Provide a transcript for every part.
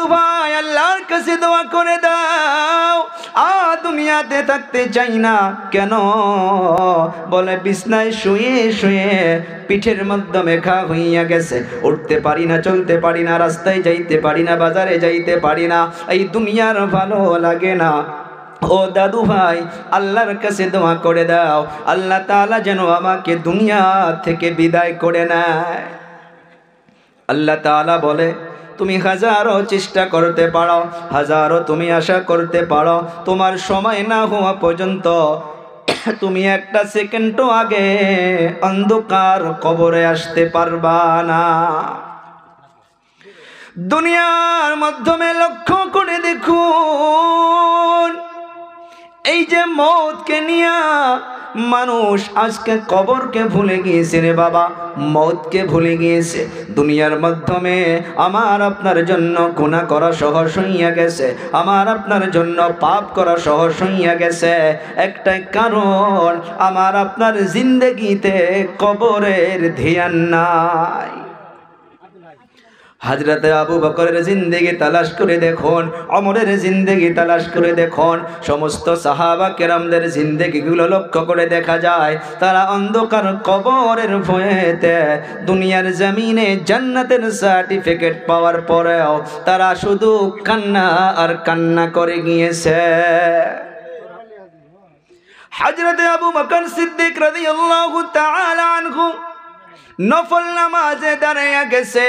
দাদু ভাই আল্লাহর কাছে দোয়া করে দাও, দুনিয়াতে থাকতে চাই না। কেন? বলে বিছনায় শুয়ে শুয়ে পিঠের মাধ্যমে ঘা হইয়া গেছে, উঠতে পারি না, চলতে পারি না, রাস্তায় যাইতে পারি না, বাজারে যাইতে পারি না, এই দুনিয়ার ভালো লাগে না। ও দাদু ভাই আল্লাহর কাছে দোয়া করে দাও, আল্লাহ তাআলা যেন আমাকে দুনিয়া থেকে বিদায় করে নেয়। আল্লাহ তাআলা বলে তুমি হাজারো চেষ্টা করতে পারো, হাজারো তুমি আশা করতে পারো, তোমার সময় না হওয়া পর্যন্ত তুমি একটা সেকেন্ডও আগে অন্ধকার কবরে আসতে পারবা না। দুনিয়ার মাধ্যমে লক্ষ্য করে দেখুন, এই যে মওতকে নিয়া মানুষ আজকে কবরকে ভুলে গিয়েছে রে বাবা, মওতকে ভুলে গিয়েছে। দুনিয়ার মাধ্যমে আমার আপনার জন্য গুনাহ করা সহজ হইয়া গেছে, আমার আপনার জন্য পাপ করা সহজ হইয়া গেছে। একটাই কারণ, আমার আপনার জিন্দেগিতে কবরের ধ্যান নাই। হযরতে আবু বকরের জিন্দেগি তালাশ করে দেখুন, ওমরের জিন্দেগি তালাশ করে দেখুন, সমস্ত সাহাবা কেরামদের জিন্দেগিগুলো লক্ষ্য করে দেখা যায়, তারা অন্ধকার কবরের ভয়েতে দুনিয়ার জমিনে জান্নাতের সার্টিফিকেট পাওয়ার পরেও তারা শুধু কান্না আর কান্না করে গিয়েছে। হযরতে আবু বকর সিদ্দিক রাদিয়াল্লাহু তাআলা আনহু নফল নামাজে দাঁড়াইয়া গেছে,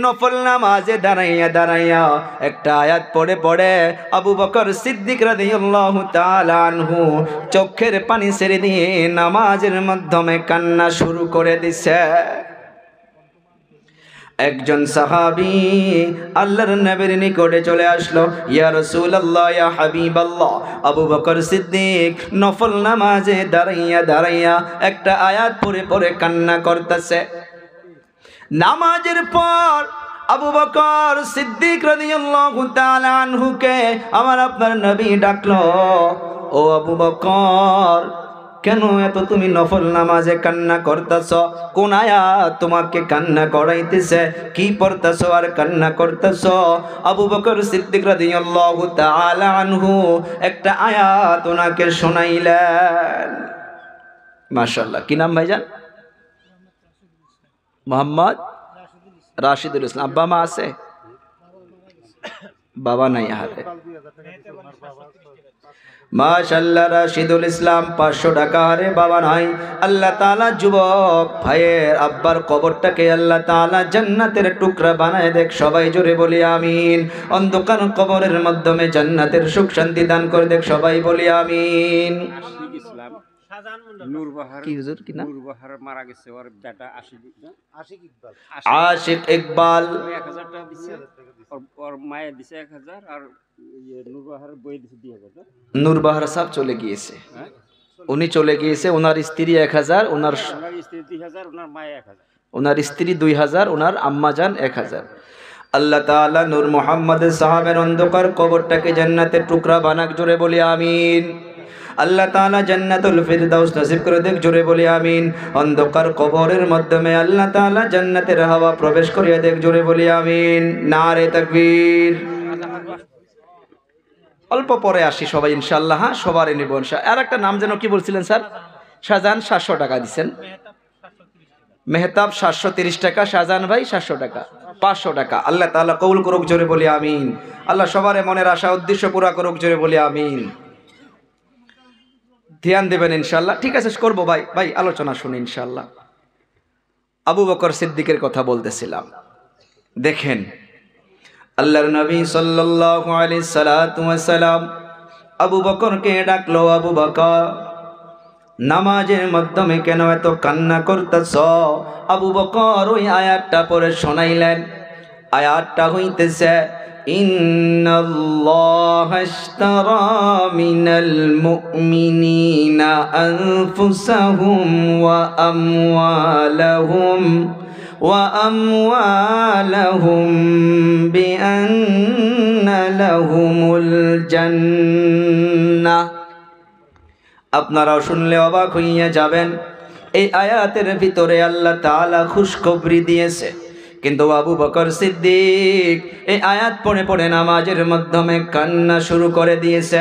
নফল নামাজে দাঁড়াইয়া একটা আয়াত পড়ে পড়ে আবু বকর সিদ্দিক রাদিয়াল্লাহু তাআলা আনহু চোখের পানি ছেড়ে দিয়ে নামাজের মাধ্যমে কান্না শুরু করে দিছে। একজন সাহাবী আল্লাহর নবীর নিকটে চলে আসলো, ইয়া রাসূলুল্লাহ, ইয়া হাবিবাল্লাহ। আবু বকর সিদ্দিক নফল নামাজে দাঁড়াইয়া একটা আয়াত পড়ে পড়ে কান্না করতেছে। নামাজের পর আবু বকর সিদ্দিক রাদিয়াল্লাহু তাআলা আনহুকে আমার আপনার নবী ডাকলো, ও আবু বকর, কেন এত তুমি নফল নামাজে কান্না করতেছ? কোন আয়াত তোমাকে কান্না করাইতেছে? কি পড়তেছ আর কান্না করতেছ? আবু বকর সিদ্দিক রাদিয়াল্লাহু তাআলা আনহু একটা আয়াত ওনাকে শোনাইলেন। মাশাআল্লাহ, কি নাম ভাইজান? মোহাম্মদ রাশিদুল ইসলাম। আব্বা মা আছে? বাবা নাই হাতে। মাশাআল্লাহ, রাশিদুল ইসলাম 500 টাকা। আরে বাবা নাই। আল্লাহ তাআলা যুবক ভাইয়ের আব্বার কবরটাকে আল্লাহ তাআলা জান্নাতের টুকরা বানায় দেখ। সবাই জোরে বলি আমিন। অন্ধকার কবরের মাধ্যমে জান্নাতের সুখ শান্তি দান করে দেখ। সবাই বলি আমিন। কি হুজুর কি নাম? নূরবাহার মারা গেছে, ওর বেটা আশিক ইকবাল 1000 টাকা দিছে, ওর মায়ে দিছে 1000, আর নূরবাহার বই দিছে 2000। নূরবাহার সাহেব চলে গিয়েছে, উনি চলে গিয়েছে, ওনার স্ত্রী 1000, ওনার স্ত্রী 2000, ওনার মায়ে 1000, ওনার স্ত্রী 2000, ওনার আম্মা জান 1000। আল্লাহ তাআলা নূর মুহাম্মদ সাহাবের অন্ধকার কবরটাকে জান্নাতের টুকরা বানাক। জোরে বলি আমিন। আল্লাহ তাআলা জান্নাতুল ফিরদাউস নসিব করে দেখ। জোরে বলি আমিন। অন্ধকার কবরের মাধ্যমে আল্লাহ তাআলা জান্নাতের হাওয়া প্রবেশ করিয়ে দেখ। জোরে বলি আমিন। নারে তাকবীর। অল্প পরে আসি সবাই ইনশাআল্লাহ। হ্যাঁ, সবারই নিব ইনশাআল্লাহ। আর একটা নাম যেন কি বলছিলেন স্যার? শাহজাহান 700 টাকা দিচ্ছেন, মেহতাব 730 টাকা, শাহজাহান ভাই 700 টাকা, 500 টাকা। আল্লাহ তাআলা কবুল করুক। জোরে বলি আমিন। আল্লাহ সবার মনের আশা উদ্দেশ্য পুরা করুক। জোরে বলি আমিন। ধ্যান দেবেন ইনশাআল্লাহ। ঠিক আছে, করবো ভাই। ভাই আলোচনা শুনে ইনশাআল্লাহ। আবু বকর সিদ্দিকের কথা বলতেছিলাম। দেখেন, আল্লাহর নবী সাল্লাল্লাহু আলাইহি সাল্লাম আবু বকরকে ডাকলো, আবু বকর, নামাজের মাধ্যমে কেন এত কান্না করতেছ? আবু বকর ওই আয়াতটা পড়ে শোনাইলেন। আয়াতটা হইতেছে, ইন্নাল্লাহা আশতারা মিনাল মুমিনিনা আনফুসাহুম ওয়া আমওয়ালাহুম বিআন্না লাহুমুল জান্নাহ। আপনারাও শুনলে অবাক হইয়া যাবেন। এই আয়াতের ভিতরে আল্লাহ তাআলা খুশখবরি দিয়েছে। কিন্তু আবু বকর সিদ্দিক এই আয়াত পড়ে পড়ে নামাজের মাধ্যমে কান্না শুরু করে দিয়েছে।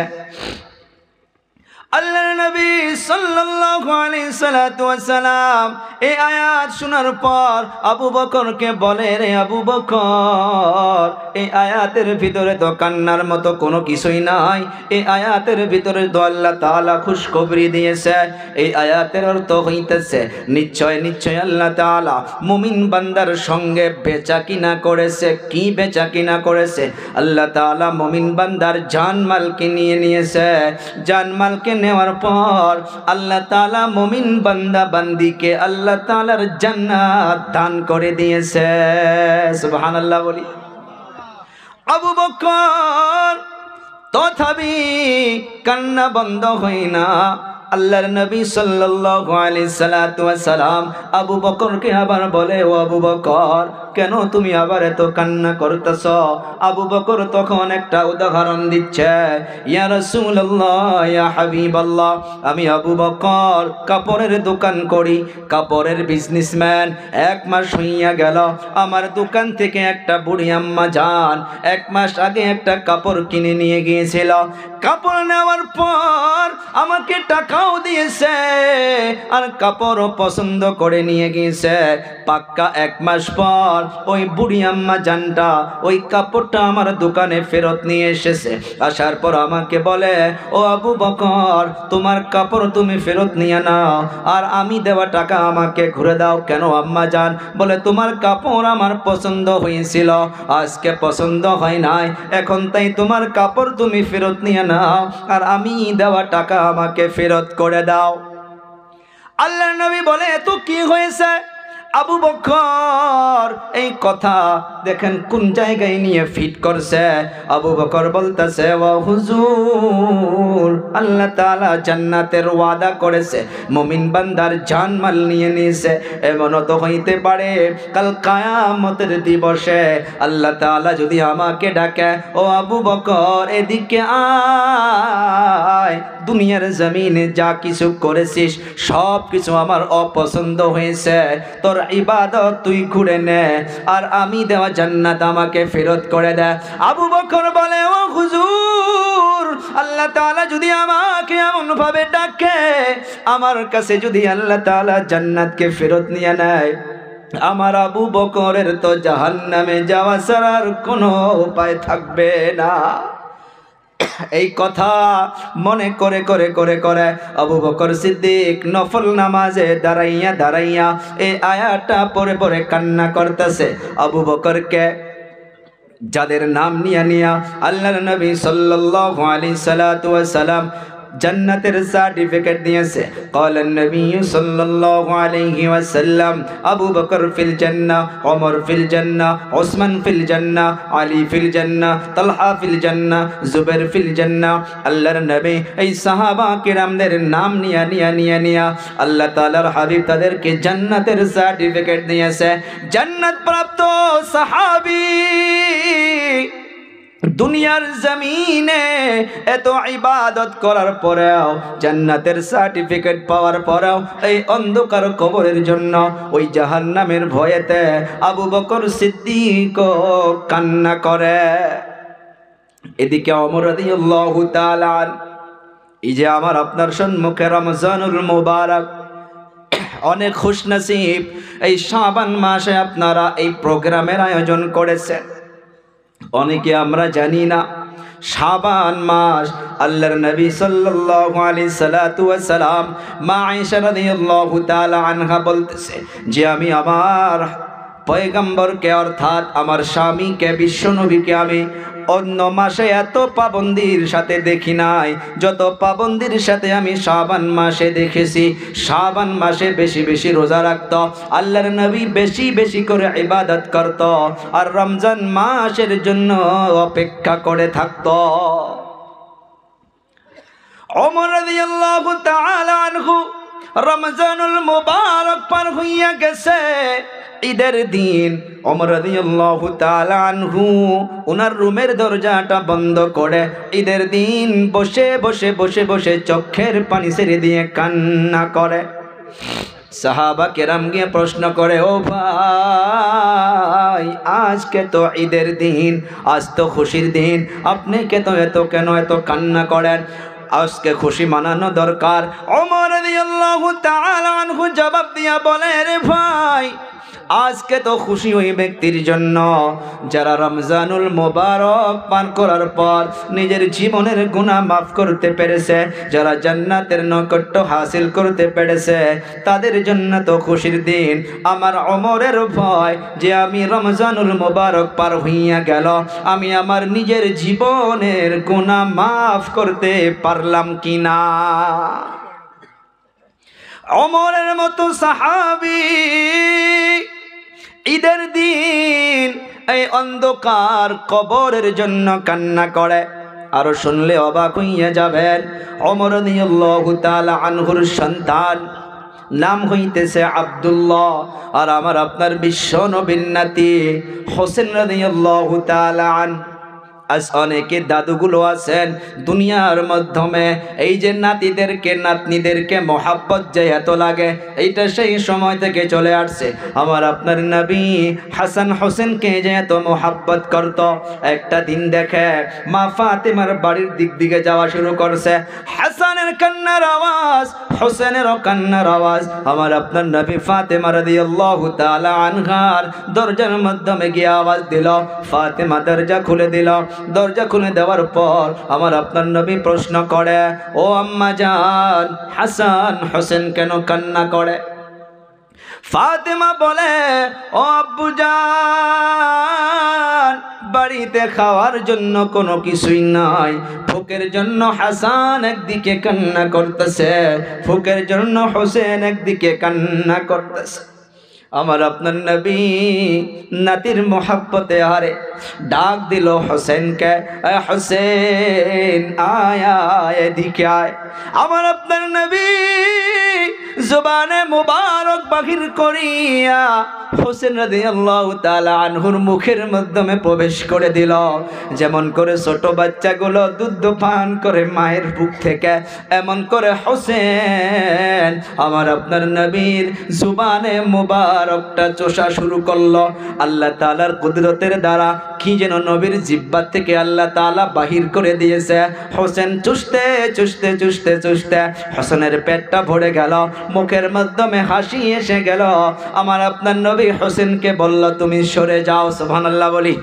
আল্লাহর নবী সাল্লাল্লাহু আলাইহি সাল্লাতু ওয়াসাল্লাম এই আয়াত শোনার পর আবু বকরকে বলে, রে আবু বকর, এই আয়াতের ভিতরে তো কান্নার মতো কোনো কিছুই নাই। এই আয়াতের ভিতরে তো আল্লাহ তাআলা খুশখবরি দিয়েছে। এই আয়াতের অর্থ হইতেছে নিশ্চয় নিশ্চয় আল্লাহ তাআলা মুমিন বান্দার সঙ্গে বেচাকিনা করেছে। কি বেচাকিনা করেছে? আল্লাহ তাআলা মুমিন বান্দার জানমালকে নিয়ে নিয়েছে। জানমালকে নেওয়ার পর আল্লাহ তাআলা মুমিন বান্দা বান্দিকে আল্লাহ তাআলার জান্নাত দান করে দিয়েছে। সুবহানাল্লাহ বলি। আবু বকর তথাপি কান্না বন্ধ হয় না। আল্লাহর নবী সাল্লাল্লাহু আলাইহি সাল্লাতু ওয়াসাল্লাম আবু বকরকে আবার বলে, ও আবু বকর, কেন তুমি আবার এত কান্না করতেছ? আবু বকর তখন একটা উদাহরণ দিচ্ছে, ইয়া রাসূলুল্লাহ, ইয়া হাবিবাল্লাহ, আমি আবু বকর কাপড়ের দোকান করি, কাপড়ের বিজনেসম্যান। 1 মাস হইয়া গেল আমার দোকান থেকে একটা বুড়ি আম্মা জান 1 মাস আগে একটা কাপড় কিনে নিয়ে গিয়েছিল। কাপড় নেওয়ার পর আমাকে টাকাও দিয়েছে আর কাপড়ও পছন্দ করে নিয়ে গিয়েছে। পাক্কা 1 মাস পর ওই বুড়ি আম্মা জানটা ওই কাপড়টা আমার দোকানে ফেরত নিয়ে এসেছে। আসার পর আমাকে বলে, ও আবু বকর, তোমার কাপড় তুমি ফেরত নিয়ে নাও আর আমি দেওয়া টাকা আমাকে ঘুরে দাও। কেন আম্মা জান? বলে, তোমার কাপড় আমার পছন্দ হয়েছিল, আজকে পছন্দ হয় নাই, এখন তাই তোমার কাপড় তুমি ফেরত নিয়ে নাও আর আমি দেওয়া টাকা আমাকে ফেরত করে দাও। আল্লাহর নবী বলে, তো কি হয়েছে? আবু বকর এই কথা দেখেন কোন জায়গায় নিয়ে ফিট করছে। আবু বকর বলতেছে, ও হুজুর, আল্লাহ তাআলা জান্নাতের ওয়াদা করেছে, মুমিন বান্দার জানমাল নিয়ে নিয়েছে। এমনও তো হইতে পারে কাল কিয়ামতের দিবসে আল্লাহ তাআলা যদি আমাকে ডাকে, ও আবু বকর এদিকে আয়, দুনিয়ার জমিনে যা কিছু করেছিস সব কিছু আমার অপছন্দ হয়েছে, তোর ইবাদত তুই ঘুরে নে আর আমি দেওয়া জান্নাত আমাকে ফেরত করে দে। আবু বকর বলে, ও হুজুর, আল্লাহ তাআলা যদি আমাকে এমন ভাবে ডাকে, আমার কাছে যদি আল্লাহ তাআলা জান্নাতকে ফেরত নিয়ে নেয়, আমার আবু বকরের তো জাহান্নামে যাওয়া ছাড়ার কোনো উপায় থাকবে না। এই কথা মনে করে করে করে করে আবু বকর সিদ্দিক নফল নামাজে দাঁড়াইয়া দাঁড়াইয়া এই আয়াতটা পড়ে পড়ে কান্না করতেছে। আবু বকরকে যাদের নাম নিয়া নিয়া আল্লাহর নবী সাল্লাল্লাহু আলাইহি সাল্লাতু ওয়াসাল্লাম জান্নাতের সার্টিফিকেট দিয়েছে। ক্বালান নবী সাল্লাল্লাহু আলাইহি ওয়াসাল্লাম, আবু বকর ফিল জান্নাহ, ওমর ফিল জান্নাহ, ওসমান ফিল জান্নাহ, আলী ফিল জান্নাহ, তালহা ফিল জান্নাহ, জুবাইর ফিল জান্নাহ। আল্লাহর নবী এই সাহাবা কিরামদের নাম নিয়া নিয়া নিয়া নিয়া আল্লাহ তাআলার হাবিব তাদেরকে জান্নাতের সার্টিফিকেট দিয়েছে। জান্নাত প্রাপ্ত সাহাবী দুনিয়ার জমিনে এত ইবাদত করার পরেও, জান্নাতের সার্টিফিকেট পাওয়ার পরেও এই অন্ধকার কবরের জন্য ওই জাহান্নামের ভয়েতে আবু বকর সিদ্দিক কান্না করে। এদিকে ওমর রাদিয়াল্লাহু তাআলা, এই যে আমার আপনার সম্মুখে রমজানুল মুবারক, অনেক খুশনসিব এই শাবান মাসে আপনারা এই প্রোগ্রামের আয়োজন করেছেন। অনেকে আমরা জানি না শাবান মাস আল্লাহর নবী সাল্লাল্লাহু আলাইহি সাল্লাতু ওয়াসাল্লাম মা আয়েশা রাদিয়াল্লাহু তাআলা আনহা বলতেছে যে আমি আমার পয়গম্বরকে অর্থাৎ আমার স্বামীকে বিশ্বনবীকে আমি অন্য মাসে এত পাবন্দির সাথে দেখি নাই যত পাবন্দির সাথে আমি শাবান মাসে দেখেছি। শাবান মাসে বেশি বেশি রোজা রাখত, আল্লাহর নবী বেশি বেশি করে ইবাদত করত আর রমজান মাসের জন্য অপেক্ষা করে থাকত। ওমর রাদিয়াল্লাহু তাআলা আনহু রমজানুল মুবারক পার হইয়া গেছে, ঈদের দিন ওমর রাদিয়াল্লাহু তাআলা আনহু ওনার রুমের দরজাটা বন্ধ করে ঈদের দিন বসে বসে বসে বসে চোখের পানি ছেড়ে দিয়ে কান্না করে। সাহাবা কেরাম গিয়ে প্রশ্ন করে, ও ভাই, আজকে তো ঈদের দিন, আজ তো খুশির দিন, আপনি কেন এত কান্না করেন? আজকে খুশি মানানো দরকার। ওমর রাদিয়াল্লাহু তাআলা আনহু জবাব দিয়া বলে, রে ভাই, আজকে তো খুশি ওই ব্যক্তির জন্য যারা রমজানুল মুবারক পান করার পর নিজের জীবনের গুনাহ মাফ করতে পেরেছে, যারা জান্নাতের নৈকট্য হাসিল করতে পেরেছে, তাদের জন্য তো খুশির দিন। আমার ওমরের ভয় যে আমি রমজানুল মুবারক পার হইয়া গেল, আমি আমার নিজের জীবনের গুনাহ মাফ করতে পারলাম কিনা। ওমরের মতো সাহাবী ঈদের দিন এই অন্ধকার কবরের জন্য কান্না করে। আরো শুনলে অবাক হইয়া যাবেন, ওমর রাদিয়াল্লাহু তাআলা আনহুর সন্তান নাম হইতেছে আব্দুল্লাহ, আর আমার আপনার বিশ্ব নবীর নাতি হোসেন রাদিয়াল্লাহু তাআলা আনহু। আজ অনেকে দাদুগুলো আছেন দুনিয়ার মাধ্যমে এই যে নাতিদেরকে নাতনিদেরকে মহাব্বত যে এত লাগে, এইটা সেই সময় থেকে চলে আসছে। আমার আপনার নবী হাসান হোসেনকে যে এত মহাব্বত করত, একটা দিন দেখে মা ফাতেমার বাড়ির দিকে যাওয়া শুরু করছে। হাসানের কান্নার আওয়াজ, হোসেনেরও কান্নার আওয়াজ। আমার আপনার নবী ফাতেমা রাদিয়াল্লাহু তাআলা আনহার দরজার মাধ্যমে গিয়ে আওয়াজ দিল, ফাতেমা দরজা খুলে দিল। দরজা খুলে দেওয়ার পর আমার আপনার নবী প্রশ্ন করে, ও আম্মা জান, হাসান হোসেন কেন কান্না করে? ফাতেমা বলে, ও আব্বু জান, বাড়িতে খাওয়ার জন্য কোনো কিছুই নাই, ভুকের জন্য হাসান একদিকে কান্না করতেছে, ভুকের জন্য হোসেন একদিকে কান্না করতেছে। আমার আপনার নবী নাতির মোহাব্বতে হারে ডাক দিল হোসেনকে, হোসেন আয় আয়, এদিকে আয়। আমার আপনার নবী জবানে মুবারক বাহির করিয়া হোসেন রাদিয়াল্লাহু তাআলা আনহুর মুখের মাধ্যমে প্রবেশ করে দিল। যেমন করে ছোট বাচ্চাগুলো দুধ পান করে মায়ের বুক থেকে, এমন করে হোসেন আমার আপনার নবীর জবানে মুবারকটা চোষা শুরু করলো। আল্লাহ তাআলার কুদরতের দ্বারা কি যেন নবীর জিহ্বা থেকে আল্লাহ তাআলা বাহির করে দিয়েছে। হোসেন চুষতে চুষতে চুষতে চুষতে হোসেনের পেটটা ভরে গেল, মুখের মাধ্যমে হাসি এসে গেল। আমার আপনার নবী হোসেনকে বলল, তুমি সরে যাও। সুবহানাল্লাহ বলি।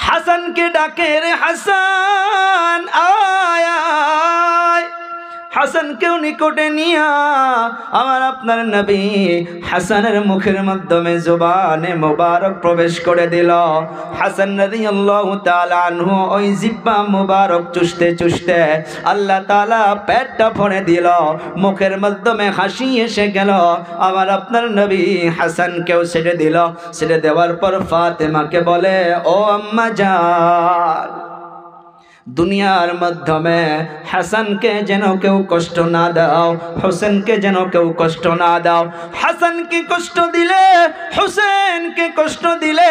হাসানকে ডাকে, রে হাসান আয় আয়। হাসানকেও নিকটে নিয়া আমার আপনার নবী হাসানের মুখের মাধ্যমে জবানে মুবারক প্রবেশ করে দিল। হাসান রাদিয়াল্লাহু তাআলা আনহু ওই জিহ্বা মুবারক চুষতে চুষতে আল্লাহ তাআলা পেটটা ভরে দিল, মুখের মাধ্যমে হাসি এসে গেল। আমার আপনার নবী হাসানকেও ছেড়ে দিল। ছেড়ে দেওয়ার পর ফাতেমাকে বলে, ও আম্মা জান, দুনিয়ার মাধ্যমে হাসানকে যেন কেউ কষ্ট না দাও, হোসেনকে যেন কেউ কষ্ট না দাও। হাসানকে কষ্ট দিলে, হোসেনকে কষ্ট দিলে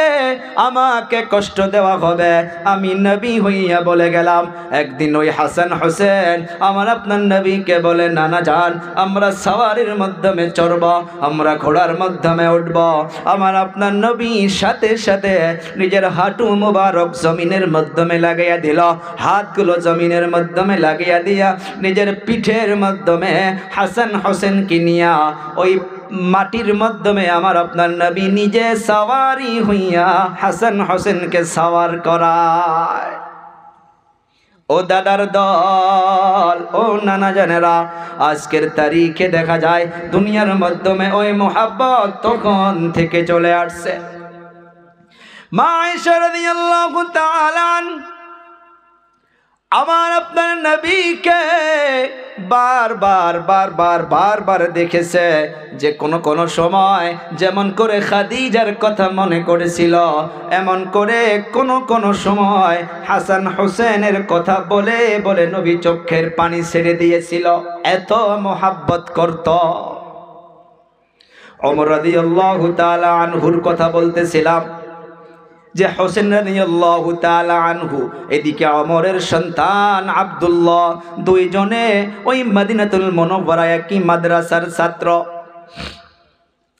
আমাকে কষ্ট দেওয়া হবে। আমি নবী হইয়া বলে গেলাম। একদিন ওই হাসান হোসেন আমার আপনার নবীকে বলে, নানা যান, আমরা সওয়ারির মাধ্যমে চড়ব, আমরা ঘোড়ার মাধ্যমে উঠব। আমার আপনার নবী সাথে সাথে নিজের হাঁটু মুবারক জমিনের মাধ্যমে লাগাইয়া দিল, হাতগুলো জমিনের মাধ্যমে লাগিয়ে দিয়া নিজের পিঠের মাধ্যমে হাসান হোসেনকে নিয়া ওই মাটির মাধ্যমে আমার আপনার নবী নিজে সওয়ারি হইয়া হাসান হোসেনকে সওয়ার করায়। ও দাদার দল, ও নানা জানেরা, আজকের তারিখে দেখা যায় দুনিয়ার মাধ্যমে ওই মোহাব্বত তখন থেকে চলে আসছে। মা আয়েশা রাদিয়াল্লাহু তাআলা আমার আপনার নবীকে বারবার দেখেছে যে কোন সময় যেমন করে খাদিজার কথা মনে করেছিল, এমন করে কোন সময় হাসান হোসেনের কথা বলে বলে নবী চোখের পানি ছেড়ে দিয়েছিল, এত মোহাব্বত করত। ওমর রাদিয়াল্লাহু তাআলা আনহুর কথা বলতেছিলাম যে হোসেন রাদিয়াল্লাহু তাআলা আনহু, এদিকে ওমরের সন্তান আব্দুল্লাহ, দুইজনে ওই মদিনাতুল মুনাওয়ারা একই মাদ্রাসার ছাত্র।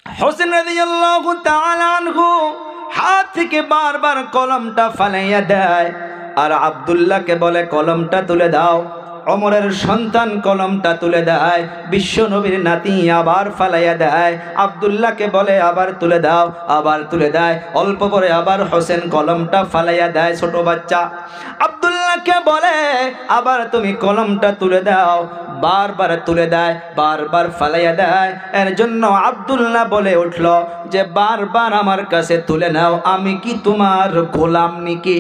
হোসেন রাদিয়াল্লাহু তাআলা আনহু হাত থেকে বারবার কলমটা ফালাইয়া দেয় আর আব্দুল্লাহকে বলে কলমটা তুলে দাও। ওমরের সন্তান কলমটা তুলে দেয়, বিশ্ব নবীর নাতি আবার ফালাইয়া দেয়। আব্দুল্লাহকে বলে আবার তুলে দাও, আবার তুলে দেয়। অল্প পরে আবার হোসেন কলমটা ফালাইয়া দেয়। ছোট বাচ্চা আব্দুল্লাহকে বলে আবার তুমি কলমটা তুলে দাও, বারবার তুলে দেয়, বারবার ফালাইয়া দেয়। এর জন্য আব্দুল্লাহ বলে উঠল যে বারবার আমার কাছে তুলে নাও, আমি কি তোমার গোলাম নাকি?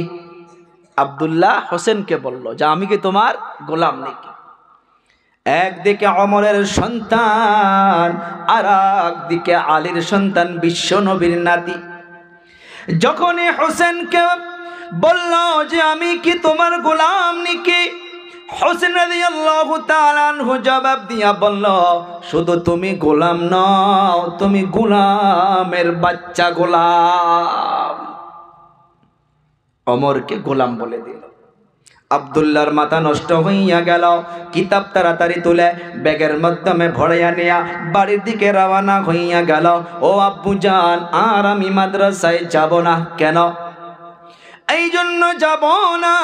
আব্দুল্লাহ হোসেনকে বলল যে আমি কি তোমার গোলাম নাকি? একদিকে ওমরের সন্তান আর একদিকে আলীর সন্তান বিশ্ব নবীর নাতি। যখনই হোসেনকে বলল যে আমি কি তোমার গোলাম নাকি, হোসেন রাদিয়াল্লাহু তাআলা আনহু জবাব দিয়া বলল শুধু তুমি গোলাম নও, তুমি গোলামের বাচ্চা গোলাম। ওমরকে গোলাম বলে দিল। আব্দুল্লাহর মাথা নষ্ট হইয়া গেল। কিতাব তাড়াতাড়ি তুলে ব্যাগের মাধ্যমে ভরাইয়া নিয়া বাড়ির দিকে রওনা হইয়া গেল। ও আব্বু জান, আর আমি মাদ্রাসায় যাব না। কেন? এই জন্য যাব না,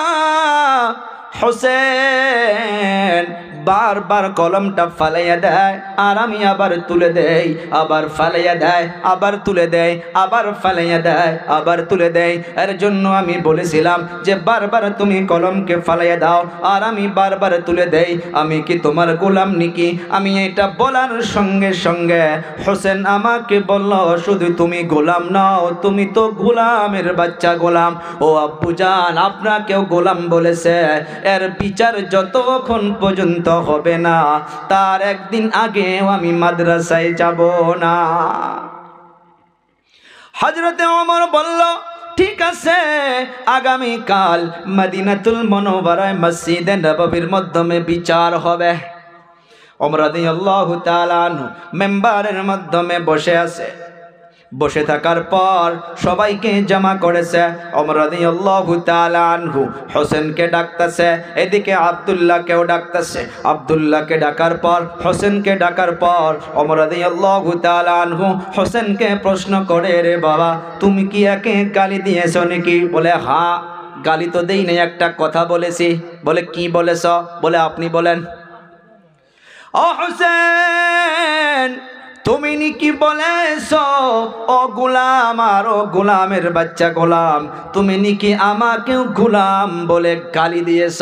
হোসেন বারবার কলমটা ফালাইয়া দেয় আর আমি আবার তুলে দেই, আবার ফালাইয়া দেয়, আবার তুলে দেয়, আবার ফালাইয়া দেয়, আবার তুলে দেয়। এর জন্য আমি বলেছিলাম যে বারবার তুমি কলমকে ফালাইয়া দাও আর আমি বারবার তুলে দেই, আমি কি তোমার গোলাম নাকি? আমি এটা বলার সঙ্গে সঙ্গে হোসেন আমাকে বলল শুধু তুমি গোলাম নাও, তুমি তো গোলামের বাচ্চা গোলাম। ও আব্বু জান, আপনাকেও গোলাম বলেছে। এর বিচার যতক্ষণ পর্যন্ত হবে না তার একদিন আগেও আমি মাদ্রাসায় যাব না। হযরতে ওমর বলল ঠিক আছে, আগামী কাল মদিনাতুল মুনাওয়ারায় মসজিদে নববীর মাধ্যমে বিচার হবে। ওমর রাদিয়াল্লাহু তাআলা আনহু মেম্বারের মাধ্যমে বসে আছে। বসে থাকার পর সবাইকে জমা করেছে। ওমর রাদিয়াল্লাহু তাআলা আনহু হোসেনকে ডাকতেছে, এদিকে আব্দুল্লাহকেও ডাকতেছে। আব্দুল্লাহকে ডাকার পর হোসেনকে ডাকার পর ওমর রাদিয়াল্লাহু তাআলা আনহু হোসেনকে প্রশ্ন করে, রে বাবা, তুমি কি একে গালি দিয়েছো নাকি? বলে হ্যাঁ, গালি তো দেই নাই, একটা কথা বলেছি। বলে কি বলেছ? বলে আপনি বলেন। ও হোসেন, তুমি নাকি বলেছ ও গোলাম আর ও গোলামের বাচ্চা গোলাম, তুমি নাকি আমাকেও গোলাম বলে গালি দিয়েছ?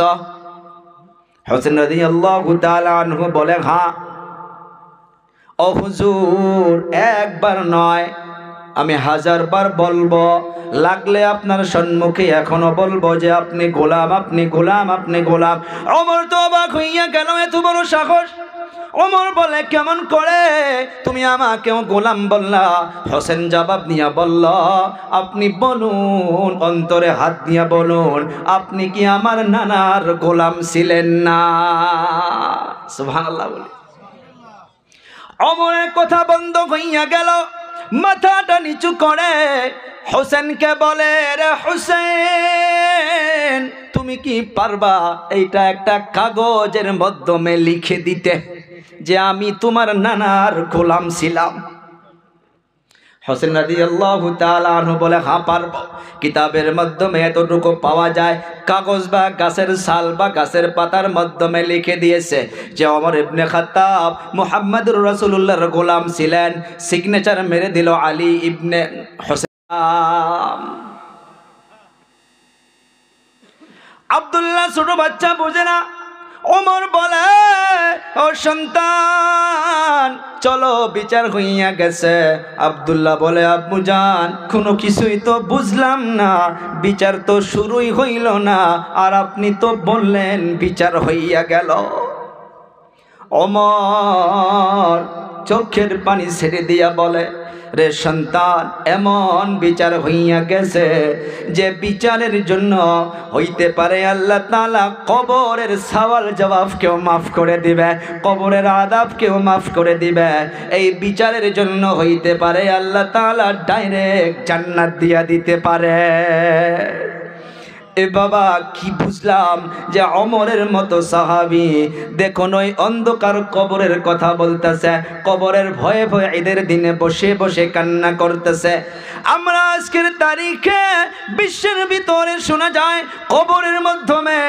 হোসেন রাদিয়াল্লাহু তাআলা আনহু বলে হ্যাঁ। ও হুজুর, একবার নয়, আমি 1000 বার বলবো, লাগলে আপনার সম্মুখে এখনো বলবো যে আপনি গোলাম, আপনি গোলাম, আপনি গোলাম। ওমর তো অবাক হইয়া গেল, এত বড় সাহস! ওমর বলে কেমন করে তুমি আমাকেও গোলাম বললা? হোসেন জবাব দিয়া বলল, আপনি বলুন, অন্তরে হাত দিয়া বলুন, আপনি কি আমার নানার গোলাম ছিলেন না? সুবহানাল্লাহ বলে ওমরের কথা বন্ধ হইয়া গেল। মাথাটা নিচু করে হোসেনকে বলে, রে হোসেন, তুমি কি পারবা এইটা একটা কাগজের মাধ্যমে লিখে দিতে যে আমি তোমার নানার গোলাম ছিলাম? হোসেন রাদিয়াল্লাহু তাআলা আনহু বলে হ্যাঁ পারবো। কিতাবের মাধ্যমে এতটুকু পাওয়া যায়, কাগজ বা গাছের ছাল বা গাছের পাতার মাধ্যমে লিখে দিয়েছে যে ওমর ইবনে খাত্তাব মুহাম্মদুর রাসূলুল্লাহর গোলাম ছিলেন। সিগনেচার মেরে দিল আলী ইবনে হোসেন। আব্দুল্লাহ ছোট বাচ্চা বোঝে না। ওমর বলে, ও সন্তান, চলো, বিচার হইয়া গেছে। আব্দুল্লাহ বলে, আব্বু জান, কোনো কিছুই তো বুঝলাম না, বিচার তো শুরুই হইল না, আর আপনি তো বললেন বিচার হইয়া গেল। ওমর চোখের পানি ছেড়ে দিয়া বলে, রে সন্তান, এমন বিচার হইয়া গেছে যে বিচারের জন্য হইতে পারে আল্লাহ তাআলা কবরের সওয়াল জবাব কেউ মাফ করে দিবে, কবরের আযাব কেউ মাফ করে দিবে। এই বিচারের জন্য হইতে পারে আল্লাহ তাআলা ডাইরেক্ট জান্নাত দিয়া দিতে পারে। এ বাবা কি বুঝলাম যে ওমরের মতো সাহাবী দেখুন ওই অন্ধকার কবরের কথা বলতেছে, কবরের ভয়ে ভয়ে ঈদের দিনে বসে বসে কান্না করতেছে। আমরা আজকের তারিখে বিশ্বের ভিতরে শোনা যায় কবরের মাধ্যমে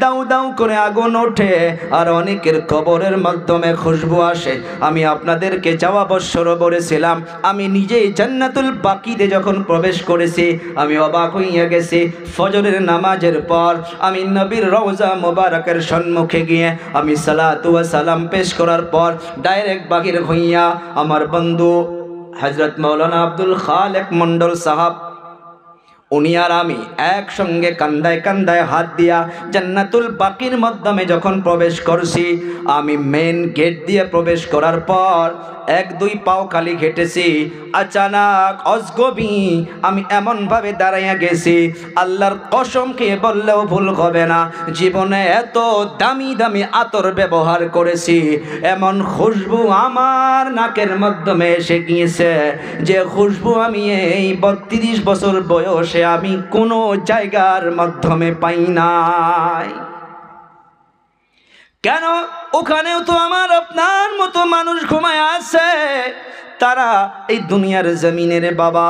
দাউ দাউ করে আগুন ওঠে, আর অনেকের কবরের মাধ্যমে খুশবু আসে। আমি আপনাদেরকে যাওয়া বছর বলেছিলাম, আমি নিজেই জান্নাতুল বাকিতে যখন প্রবেশ করেছি আমি অবাক হইয়া গেছি। ফজরের নামাজের পর আমি নবীর রওজা মোবারকের সম্মুখে গিয়ে আমি সালাতু ওয়া সালাম পেশ করার পর ডাইরেক্ট বাহির হইয়া আমার বন্ধু হযরত মাওলানা আব্দুল খালেক মন্ডল সাহাব, উনি আর আমি একসঙ্গে কান্দায় কান্দায় হাত দিয়া জান্নাতুল বাকির মাধ্যমে যখন প্রবেশ করছি, আমি মেন গেট দিয়ে প্রবেশ করার পর এক দুই পাও খালি হেঁটেছি, আচানক অজগবি আমি এমনভাবে দাঁড়াইয়া গেছি, আল্লাহর কসম খেয়ে বললেও ভুল হবে না, জীবনে এত দামি দামি আতর ব্যবহার করেছি, এমন খুশবু আমার নাকের মাধ্যমে এসে গিয়েছে যে খুশবু আমি এই 32 বছর বয়সে আমি কোনো জায়গার মাধ্যমে পাই নাই। কেন? ওখানেও তো আমার আপনার মতো মানুষ ঘুমায় আছে, তারা এই দুনিয়ার জমিনের বাবা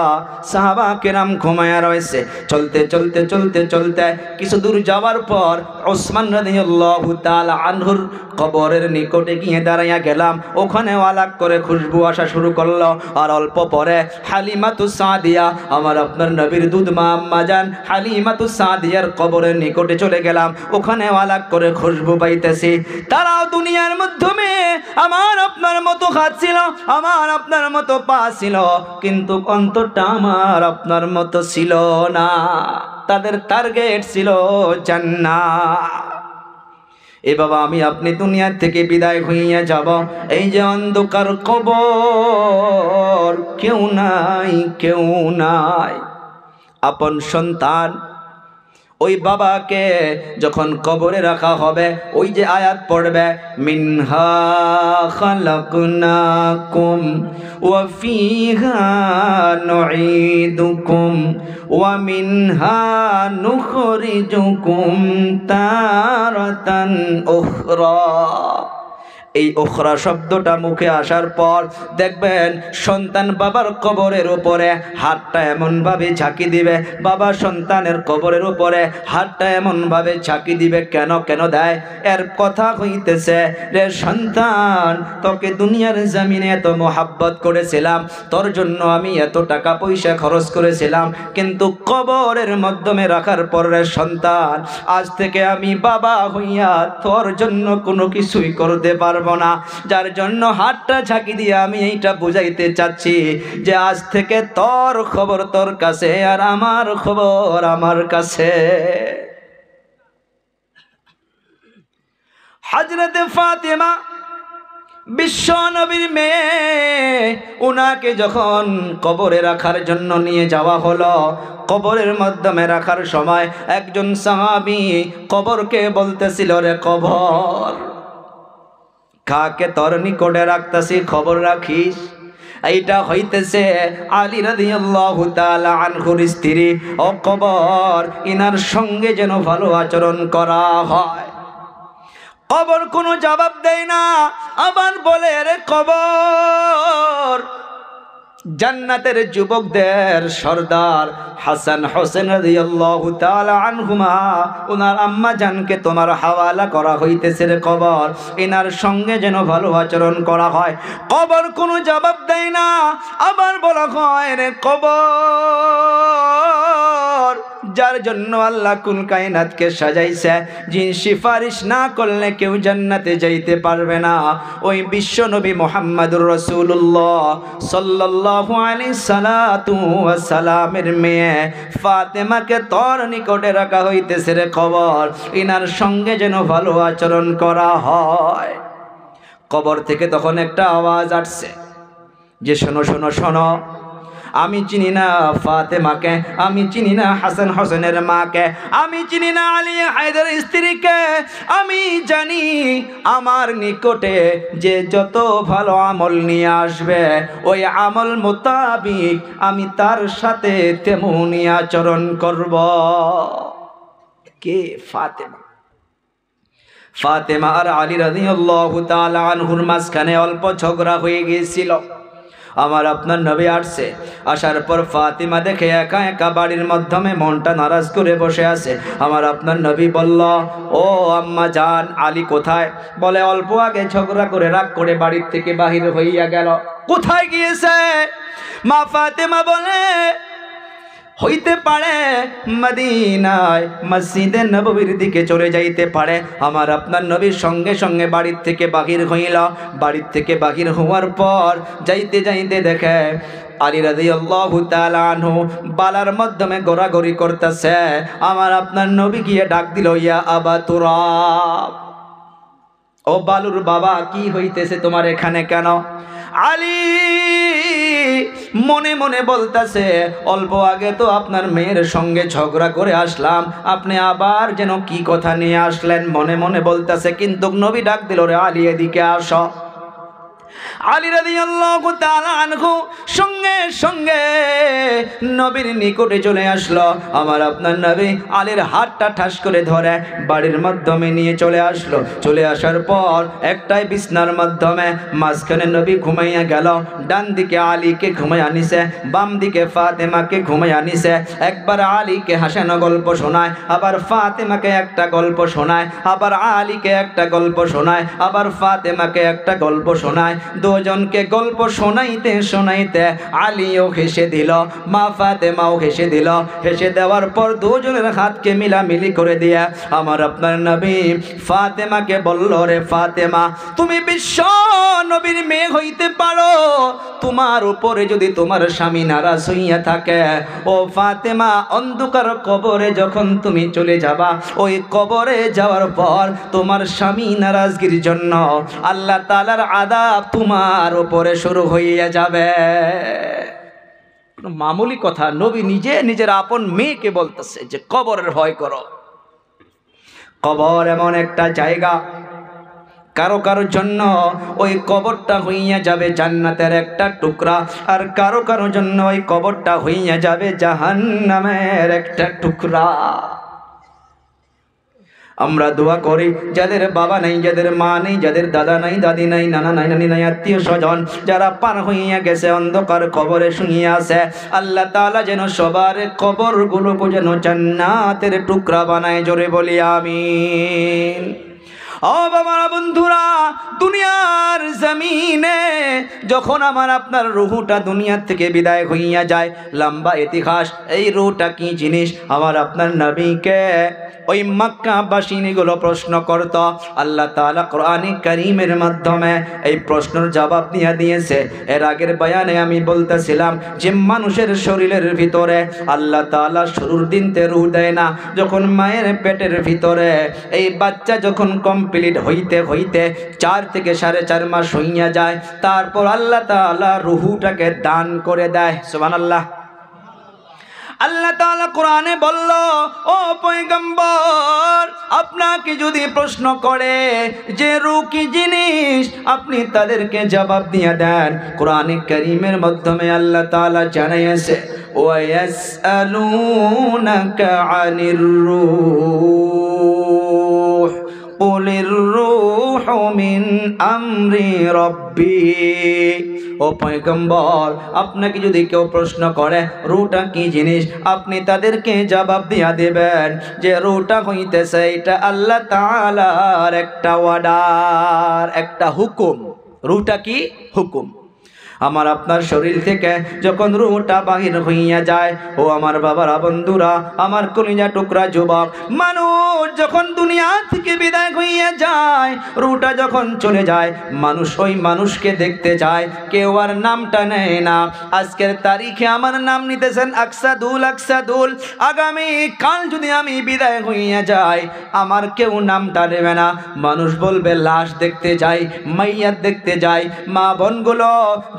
সাহাবা কেরাম ঘুমায়া রয়েছে। চলতে চলতে চলতে চলতে কিছু দূর যাওয়ার পর ওসমান রাদিয়াল্লাহু তাআলা আনহুর কবরের নিকটে গিয়ে দাঁড়াইয়া গেলাম। ওখানে আলাক করে খুশবু আসা শুরু করলো, আর অল্প পরে হালিমাতু সাদিয়া, আমার আপনার নবীর দুধ মা আম্মা জান হালিমাতু সাদিয়ার কবরের নিকটে চলে গেলাম। ওখানে আলাক করে খুশবু পাইতেছি। তারাও দুনিয়ার মাধ্যমে আমার আপনার মতো খাচ্ছিল, আমার আপনার মতো পা ছিল, কিন্তু অন্তরটা আমার আপনার মতো ছিল না। তাদের টার্গেট ছিল জান্নাত। এ বাবা আমি আপনি দুনিয়া থেকে বিদায় হইয়া যাব, এই যে অন্ধকার কবর, কেউ নাই কেউ নাই। আপন সন্তান ওই বাবাকে যখন কবরে রাখা হবে, ওই যে আয়াত পড়বে, মিনহা খালাকনাকুম ওয়া ফিহা নুঈদুকুম ওয়া মিনহা নুখরিজুকুম তারাতান উখরা। এই উখরা শব্দটা মুখে আসার পর দেখবেন সন্তান বাবার কবরের উপরে হাতটা এমনভাবে ঝাঁকি দিবে, বাবা সন্তানের কবরের উপরে হাতটা এমনভাবে ঝাঁকি দিবে। কেন কেন দেয়? এর কথা হইতেছে রে সন্তান, তোকে দুনিয়ার জমিনে এত মোহাব্বত করেছিলাম, তোর জন্য আমি এত টাকা পয়সা খরচ করেছিলাম, কিন্তু কবরের মাধ্যমে রাখার পর রে সন্তান, আজ থেকে আমি বাবা হইয়া তোর জন্য কোনো কিছুই করতে পারবো না। যার জন্য হাতটা ঝাঁকি দিয়ে আমি এইটা বুঝাইতে চাচ্ছি যে আজ থেকে তোর খবর তোর কাছে, আর আমার খবর আমার কাছে। হযরতে ফাতেমা বিশ্ব নবীর মেয়ে, উনাকে যখন কবরে রাখার জন্য নিয়ে যাওয়া হলো, কবরের মাধ্যমে রাখার সময় একজন সাহাবী কবরকে বলতেছিল, রে কবর, কাকে তোর নিকটে রাখতেছি, খবর রাখিস। এইটা হইতেছে আলী রাদিয়াল্লাহু তাআলা আনহুর স্ত্রী। ও কবর, ইনার সঙ্গে যেন ভালো আচরণ করা হয়। কবর কোনো জবাব দেয় না, আবার বলে, রে কবর, জান্নাতের যুবকদের সর্দার হাসান হোসেন রাদিয়াল্লাহু তাআলা আনহুমা, ওনার আম্মা জানকে তোমার হাওয়ালা করা হইতেছে রে কবর, এনার সঙ্গে যেন ভালো আচরণ করা হয়। কবর কোনো জবাব দেয় না, আবার বলা হয়, রে কবর, যার জন্য আল্লাহ কুল কায়নাতকে সাজাইছে, যিনি সিফারিশ না করলে কেউ জান্নাতে যাইতে পারবে না, ওই বিশ্ব নবী মুহাম্মদুর রাসূলুল্লাহ সাল্লাল্লাহু আলাইহি সাল্লাতু ওয়া সালামের মেয়ে ফাতেমাকে তোর নিকটে রাখা হইতেছে রে কবর, ইনার সঙ্গে যেন ভালো আচরণ করা হয়। কবর থেকে তখন একটা আওয়াজ আসছে যে শোনো শোনো শোনো, আমি চিনি না ফাতেমাকে, আমি চিনি না হাসান হোসেনের মাকে, আমি চিনি না আলী হায়দারের স্ত্রীকে, আমি জানি আমার নিকটে যে যত ভালো আমল নিয়ে আসবে, ওই আমল মোতাবিক আমি তার সাথে তেমনই আচরণ করব। কে? ফাতেমা। ফাতেমা আর আলী রাদিয়াল্লাহু তাআলা আনহুর মাঝখানে অল্প ঝগড়া হয়ে গিয়েছিল। আমার আপনার নবী আসছে, আসার পর ফাতেমা দেখে একা একা বাড়ির মাধ্যমে মনটা নারাজ করে বসে আছে। আমার আপনার নবী বলল, ও আম্মা জান, আলী কোথায়? বলে অল্প আগে ঝগড়া করে রাগ করে বাড়ির থেকে বাহির হইয়া গেল। কোথায় গিয়েছে? মা ফাতেমা বলে, হইতে পারে মদিনায় মসজিদে নববীর দিকে চলে যাইতে পারে। আমার আপনার নবীর সঙ্গে সঙ্গে বাড়ির থেকে বাহির হইল। বাড়ির থেকে বাহির হওয়ার পর যাইতে যাইতে দেখে আলী রাদিয়াল্লাহু তাআলা আনহু বালার মাধ্যমে গোড়াগড়ি করতেছে। আমার আপনার নবী গিয়ে ডাক দিল, ইয়া আবা তুরাব, ও বালুর বাবা, কি হইতেছে তোমার এখানে কেন? আলী মনে মনে বলতেছে, অল্প আগে তো আপনার মেয়ের সঙ্গে ঝগড়া করে আসলাম, আপনি আবার যেন কি কথা নিয়ে আসলেন। মনে মনে বলতেছে, কিন্তু নবী ডাক দিল, রে আলী এদিকে আসো। আলী রাদিয়াল্লাহু তাআলা আনহু সঙ্গে সঙ্গে নবীর নিকটে চলে আসলো। আমার আপনার নবী আলীর হাতটা ঠাস করে ধরে বাড়ির মাধ্যমে নিয়ে চলে আসলো। চলে আসার পর একটাই বিছনার মাধ্যমে মাঝখানে নবী ঘুমাইয়া গেল। ডান দিকে আলীকে ঘুমাই আনিছে, বাম দিকে ফাতেমাকে ঘুমাই আনিছে। একবার আলীকে হাসানো গল্প শোনায়, আবার ফাতেমাকে একটা গল্প শোনায়, আবার আলীকে একটা গল্প শোনায়, আবার ফাতেমাকে একটা গল্প শোনায়। দুজনকে গল্প শোনাইতে শোনাইতে আলীও হেসে দিল, মা ফাতেমাও হেসে দিল। হেসে দেওয়ার পর দুজনের হাতকে মিলামিলি করে দিয়ে আমার আপনার নবী ফাতেমাকে বলল, রে ফাতেমা, তুমি বিশ্ব নবীর মেয়ে হইতে পারো, তোমার উপরে যদি তোমার স্বামী নারাজ হইয়া থাকে, ও ফাতেমা, অন্ধকার কবরে যখন তুমি চলে যাবা, ওই কবরে যাওয়ার পর তোমার স্বামী নারাজগির জন্য আল্লাহ তাআলার আযাব তোমার উপরে শুরু হইয়া যাবে। মামুলি কথা, নবী নিজে নিজের আপন মেয়েকে বলতেছে যে কবরের ভয় করো। কবর এমন একটা জায়গা, কারো কারোর জন্য ওই কবরটা হইয়া যাবে জান্নাতের একটা টুকরা, আর কারো কারোর জন্য ওই কবরটা হইয়া যাবে জাহান্নামের একটা টুকরা। আমরা দোয়া করি, যাদের বাবা নাই, যাদের মা নেই, যাদের দাদা নাই, দাদি নাই, নানা নাই, নানি নাই, আত্মীয় স্বজন যারা পার হইয়া গেছে, অন্ধকার কবরে শুইয়া আছে, আল্লাহ তাআলা যেন সবার কবরগুলোকে যেন জান্নাতের টুকরা বানায়। জোরে বলি আমিন। ও বাবা বন্ধুরা, দুনিয়ার জমিনে যখন আমার আপনার রুহটা দুনিয়ার থেকে বিদায় হইয়া যায়, লম্বা ইতিহাস, এই রুহটা কি জিনিস? আমার আপনার নবীকে ওই মক্কাবাসীগুলো প্রশ্ন করত। আল্লাহ তাআলা কোরআনে কারীমের মাধ্যমে এই প্রশ্নের জবাব দিয়ে দিয়েছে। এর আগের বয়ানে আমি বলতেছিলাম যে মানুষের শরীরের ভিতরে আল্লাহ তাআলা শুরুর দিনতে রূহ দেয় না। যখন মায়ের পেটের ভিতরে এই বাচ্চা যখন কমপ্লিট হইতে হইতে 4 থেকে 4.5 মাস হইয়া যায়, তারপর আল্লাহ তাআলা রূহটাকে দান করে দেয়। সুবহানাল্লাহ। আল্লাহ তাআলা কোরআনে বলল, ও পয়গম্বর, আপনাকে যদি প্রশ্ন করে যে রূহ কি জিনিস, আপনি তাদেরকে জবাব দিয়ে দেন। কোরআনে কারীমের মাধ্যমে আল্লাহ তাআলা জানাইছে, ওয়া ইয়াসআলুনাকা আনির রূহ কুলির রূহু মিন আমরি রাব্বি। ও পয়গম্বর, আপনাকে যদি কেউ প্রশ্ন করে রূহটা কি জিনিস, আপনি তাদেরকে জবাব দিয়া দেবেন যে রূহটা হইতেছে এটা আল্লাহ তাআলার একটা অর্ডার, একটা হুকুম। রূহটা কি? হুকুম। আমার আপনার শরীর থেকে যখন রূহটা বাহির হইয়া যায়, ও আমার বাবারা বন্ধুরা, আমার কলিজা টুকরা যুবক, মানুষ যখন দুনিয়া থেকে বিদায় হইয়া যায়, রূহটা যখন চলে যায়, মানুষ ওই মানুষকে দেখতে যায়, কেউ আর নামটা নেয় না। আজকের তারিখে আমার নাম নিতেছেন আকসাদুল, আকসাদুল। আগামী কাল যদি আমি বিদায় হইয়া যাই, আমার কেউ নামটা নেবে না। মানুষ বলবে লাশ দেখতে যাই, মাইয়াত দেখতে যাই। মা বোনগুলো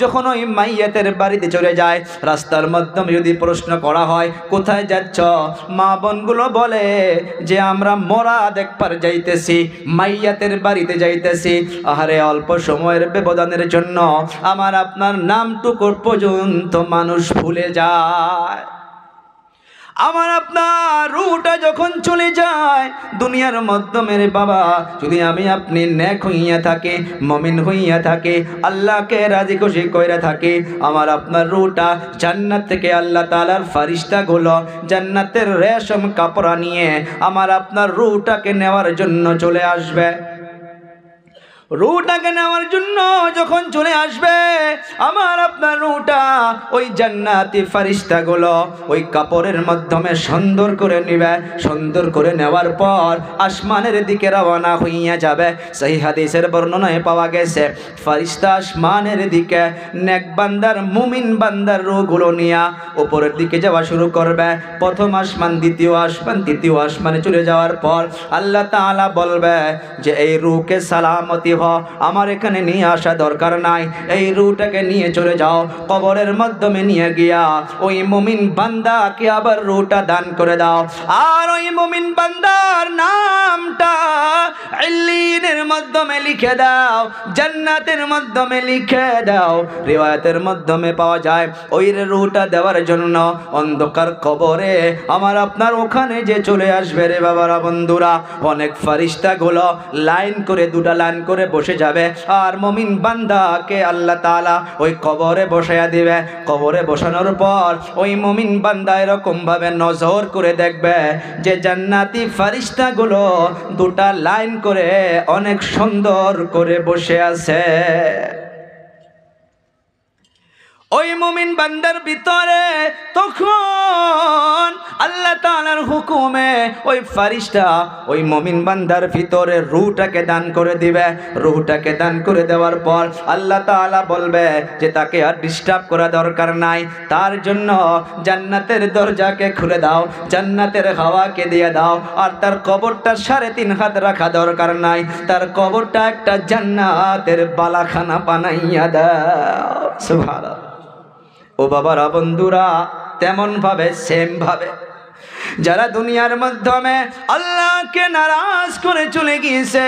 যখন ওই মাইয়াতের বাড়িতে চলে যায়, রাস্তার মাধ্যমে যদি প্রশ্ন করা হয় কোথায় যাচ্ছ, মা বোনগুলো বলে যে আমরা মরা দেখবার যাইতেছি, মাইয়াতের বাড়িতে যাইতেছি। আহারে, অল্প সময়ের ব্যবধানের জন্য আমার আপনার নামটুকু পর্যন্ত মানুষ ভুলে যায়। আমার আপনার রুহটা যখন চলে যায় দুনিয়ার মাধ্যমে রে বাবা, যদি আমি আপনি নেক হইয়া থাকি, মুমিন হইয়া থাকি, আল্লাহকে রাজি খুশি কইরা থাকি, আমার আপনার রুহটা জান্নাত থেকে আল্লাহ তাআলার ফেরেশতাগুলো জান্নাতের রেশম কাপড় নিয়ে আমার আপনার রুহটাকে নেওয়ার জন্য চলে আসবে। রুহটাকে নেওয়ার জন্য যখন চলে আসবে আমার আপনার রুহটা ওই জান্নাতি ফেরেশতাগুলো ওই কাপড়ের মাধ্যমে সুন্দর করে নেবে। সুন্দর করে নেওয়ার পর আসমানের দিকে রওনা হইয়া যাবে। সেই হাদিসের বর্ণনায় পাওয়া গেছে ফেরেশতা আসমানের দিকে নেক বান্দার মুমিন বান্দার রূহগুলো নিয়ে উপরের দিকে যাওয়া শুরু করবে। প্রথম আসমান, দ্বিতীয় আসমান, তৃতীয় আসমানে চলে যাওয়ার পর আল্লাহ তাআলা বলবে যে এই রূহকে সালামতি, আমার এখানে নিয়ে আসা দরকার নাই, এই রূহটাকে নিয়ে চলে যাও কবরের মাধ্যমে নিয়ে গিয়া ওই মুমিন বান্দাকে আবার রূহটা দান করে দাও। আর ওই মুমিন বান্দার নামটা ইল্লিনের মাধ্যমে লিখে দাও, জান্নাতের মাধ্যমে লিখে দাও। রিওয়ায়াতের মাধ্যমে পাওয়া যায় ওই রূহটা দেওয়ার জন্য অন্ধকার কবরে আমার আপনার ওখানে যে চলে আসবে রে বাবারা বন্ধুরা, অনেক ফেরেশতাগুলো লাইন করে দুটা লাইন করে বসে যাবে। আর মুমিন বান্দাকে আল্লাহ তাআলা ওই কবরে বসায়া দিবে। কবরে বসানোর পর ওই মুমিন বান্দা এরকম ভাবে নজর করে দেখবে যে জান্নাতি ফেরেশতাগুলো দুটা লাইন করে অনেক সুন্দর করে বসে আছে। ওই মুমিন বান্দার ভিতরে তখন আল্লাহ তাআলার হুকুমে ওই ফেরেশতা ওই মুমিন বান্দার ভিতরে রূহটাকে দান করে দিবে। রূহটাকে দান করে দেওয়ার পর আল্লাহ তাআলা বলবে যে তাকে আর ডিস্টার্ব করা দরকার নাই, তার জন্য জান্নাতের দরজাকে খুলে দাও, জান্নাতের হাওয়াকে দিয়ে দাও। আর তার কবরটা 3.5 হাত রাখা দরকার নাই, তার কবরটা একটা জান্নাতের বালাখানা বানাইয়া দাও। সুবহানাল্লাহ। ও বাবারা বন্ধুরা, তেমন ভাবে সেম ভাবে যারা দুনিয়ার মাধ্যমে আল্লাহকে নারাজ করে চলে গিয়েছে,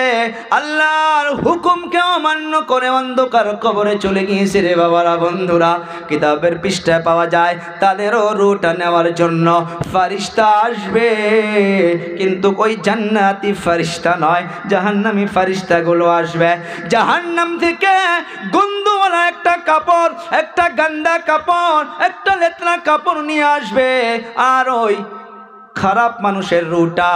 আল্লাহর হুকুমকে অমান্য করে অন্ধকার কবরে চলে গিয়েছে রে বাবারা বন্ধুরা, কিতাবের পৃষ্ঠায় পাওয়া যায় তাদেরও রূহটা নেওয়ার জন্য ফেরেশতা আসবে। কিন্তু ওই জান্নাতি ফেরেশতা নয়, জাহান্নামী ফেরেশতাগুলো আসবে। জাহান্নাম থেকে গন্ধওয়ালা একটা কাপড়, একটা গান্দা কাপড়, একটা লেতরা কাপড় নিয়ে আসবে। আর ওই খারাপ মানুষের রূহটা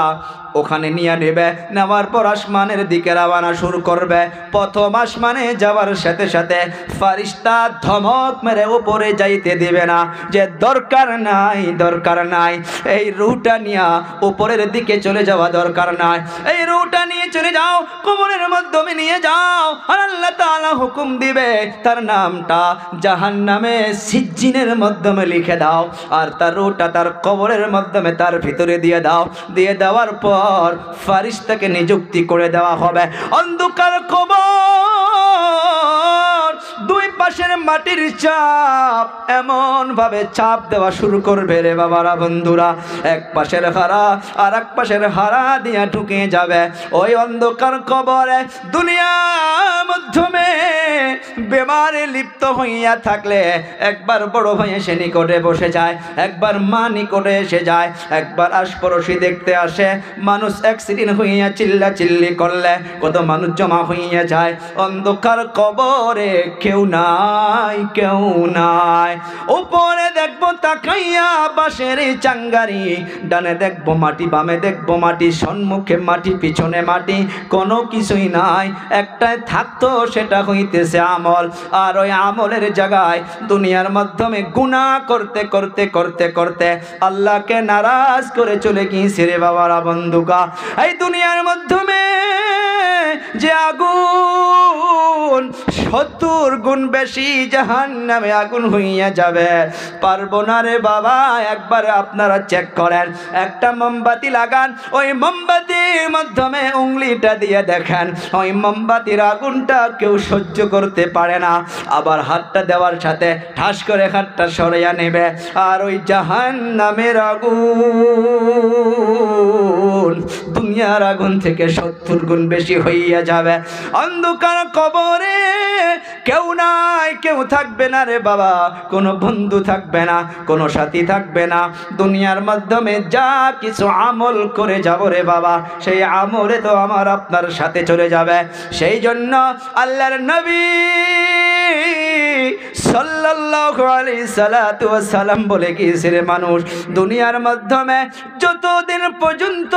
ওখানে নিয়ে নেবে। নেওয়ার পর আসমানের দিকে রওনা শুরু করবে। প্রথম আসমানে যাওয়ার সাথে সাথে ফেরেশতা ধমক মেরে উপরে যাইতে দিবে না, যে দরকার নাই, দরকার নাই, এই রূহটা নিয়ে উপরের দিকে চলে যাওয়া দরকার নাই, এই রূহটা নিয়ে চলে যাও, কবরের মাধ্যমে নিয়ে যাও। আর আল্লাহ তাআলা হুকুম দিবে তার নামটা জাহান্নামে সিজ্জিনের মাধ্যমে লিখে দাও। আর তার রূহটা তার কবরের মাধ্যমে তার ভিতরে দিয়ে দাও। দিয়ে দেওয়ার পর ফেরেশতাকে নিযুক্তি করে দেওয়া হবে। অন্ধকার কবর, দুই পাশের মাটির চাপ এমন ভাবে চাপ দেওয়া শুরু করবে রে বাবারা বন্ধুরা, এক পাশের হারা আর এক পাশের হারা দিয়া ঢুকে যাবে ওই অন্ধকার কবরে। দুনিয়ার মাধ্যমে বেমারে লিপ্ত হইয়া থাকলে একবার বড় ভাই এসে নিকটে বসে যায়, একবার মা নিকটে এসে যায়, একবার আশপাশি দেখতে আসে। মানুষ অ্যাক্সিডেন্ট হইয়া চিল্লা চিল্লি করলে কত মানুষ জমা হইয়া যায়। অন্ধকার কবরে কেউ নাই, কেউ নাই। উপরে দেখবো তাকাইয়া বাঁশের চাঙ্গারি, ডানে দেখবো মাটি, বামে দেখবো মাটি, সম্মুখে মাটি, পিছনে মাটি, কোনো কিছুই নাই। একটাই থাকতো, সেটা হইতেছে আমল। আর ওই আমলের জায়গায় দুনিয়ার মাধ্যমে গুনাহ করতে করতে করতে করতে আল্লাহকে নারাজ করে চলে গিয়েছে রে বাবারা বন্ধুকা। এই দুনিয়ার মাধ্যমে যে আগুন 70 গুণ বেশি জাহান্নামে আগুন হইয়া যাবে, পারবো না রে বাবা। একবার আপনারা চেক করেন, একটা মোমবাতি লাগান, ওই মোমবাতির মাধ্যমে উংলিটা দিয়ে দেখেন, ওই মোমবাতির আগুনটা কেউ সহ্য করতে পারে না। আবার হাতটা দেওয়ার সাথে ঠাস করে হাতটা সরাইয়া নেবে, আর ওই জাহান্নামের আগুন আগুন দুনিয়ার আগুন থেকে 70 গুণ বেশি হইয়া যাবে। অন্ধকার কবরে কেউ নাই, কেউ থাকবে না রে বাবা, কোনো বন্ধু থাকবে না, কোনো সাথী থাকবে না। দুনিয়ার মাধ্যমে যা কিছু আমল করে যাব রে বাবা, সেই আমলে তো আমার আপনার সাথে চলে যাবে। সেই জন্য আল্লাহর নবী সাল্লাল্লাহু আলাইহি সাল্লাতু ওয়াস সালাম বলে গিয়েছে, রে মানুষ, দুনিয়ার মাধ্যমে যতদিন পর্যন্ত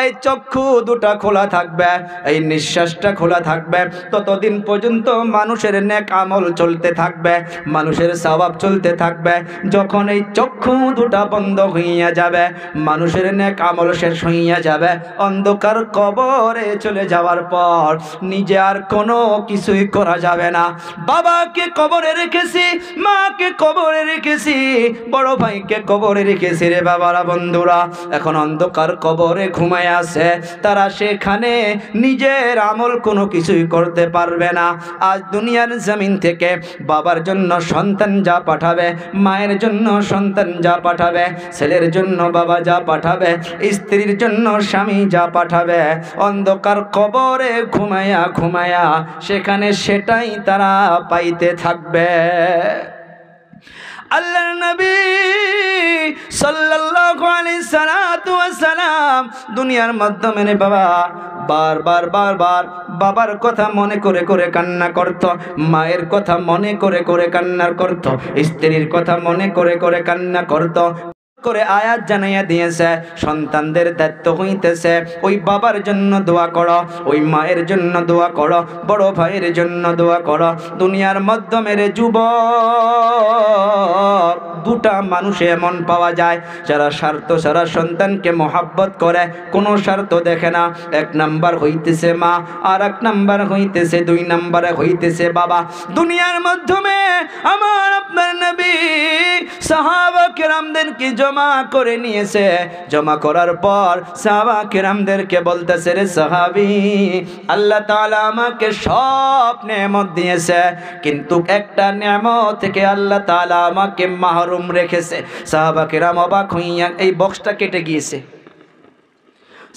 এই চক্ষু দুটা খোলা থাকবে, এই নিঃশ্বাসটা খোলা থাকবে, ততদিন পর্যন্ত মানুষের নেক আমল চলতে থাকবে, মানুষের সওয়াব চলতে থাকবে। যখন এই চক্ষু দুটা বন্ধ হইয়া যাবে, মানুষের নেক আমল শেষ হইয়া যাবে, অন্ধকার কবরে চলে যাওয়ার পর নিজে আর কোনো কিছুই করা যাবে না। বাবাকে কবরে রেখেছি, মাকে কবরে রেখেছি, বড় ভাইকে কবরে রেখেছি রে বাবারা বন্ধুরা, এখন অন্ধকার কবরে ঘুমায় আছে, তারা সেখানে নিজের আমল কোনো কিছুই করতে পারবে না। আজ দুনিয়ার জমিন থেকে বাবার জন্য সন্তান যা পাঠাবে, মায়ের জন্য সন্তান যা পাঠাবে, ছেলের জন্য বাবা যা পাঠাবে, স্ত্রীর জন্য স্বামী যা পাঠাবে, অন্ধকার কবরে ঘুমায়া ঘুমায়া সেখানে সেটাই তারা পাইতে থাকবে। আল্লাহর নবী সাল্লাল্লাহু আলাইহি সাল্লাতু ওয়াস সালাম দুনিয়ার মাধ্যমে রে বাবা বারবার বাবার কথা মনে করে করে কান্না করত, মায়ের কথা মনে করে করে কান্না করত, স্ত্রীর কথা মনে করে করে কান্না করত করে আয়াত জানাইয়া দিয়েছে, সন্তানদের দায়িত্ব হইতেছে ওই বাবার জন্য দোয়া করো, ওই মায়ের জন্য দোয়া করো, বড় ভাইয়ের জন্য দোয়া করো। দুনিয়ার মাধ্যমে রে যুবক দুটা মানুষ এমন পাওয়া যায় যারা স্বার্থ ছাড়া সন্তানকে মহাব্বত করে, কোনো স্বার্থ দেখে না। এক নাম্বার হইতেছে মা, আর এক নাম্বার হইতেছে, 2 নাম্বারে হইতেছে বাবা। দুনিয়ার মাধ্যমে আমার আপনার নবী সাহাবা কেরামদেরকে জমা করে নিয়েছে, জমা করার পর সাহাবা কেরামদেরকে বলতেছে, রে সাহাবী, আল্লাহ তাআলা আমাকে সব নেয়ামত দিয়েছে, কিন্তু একটা নেয়ামত থেকে আল্লাহ তাআলা আমাকে মাহরুম রেখেছে। সাহাবা কেরাম অবাক হইয়া, এই বক্সটা কেটে গিয়েছে।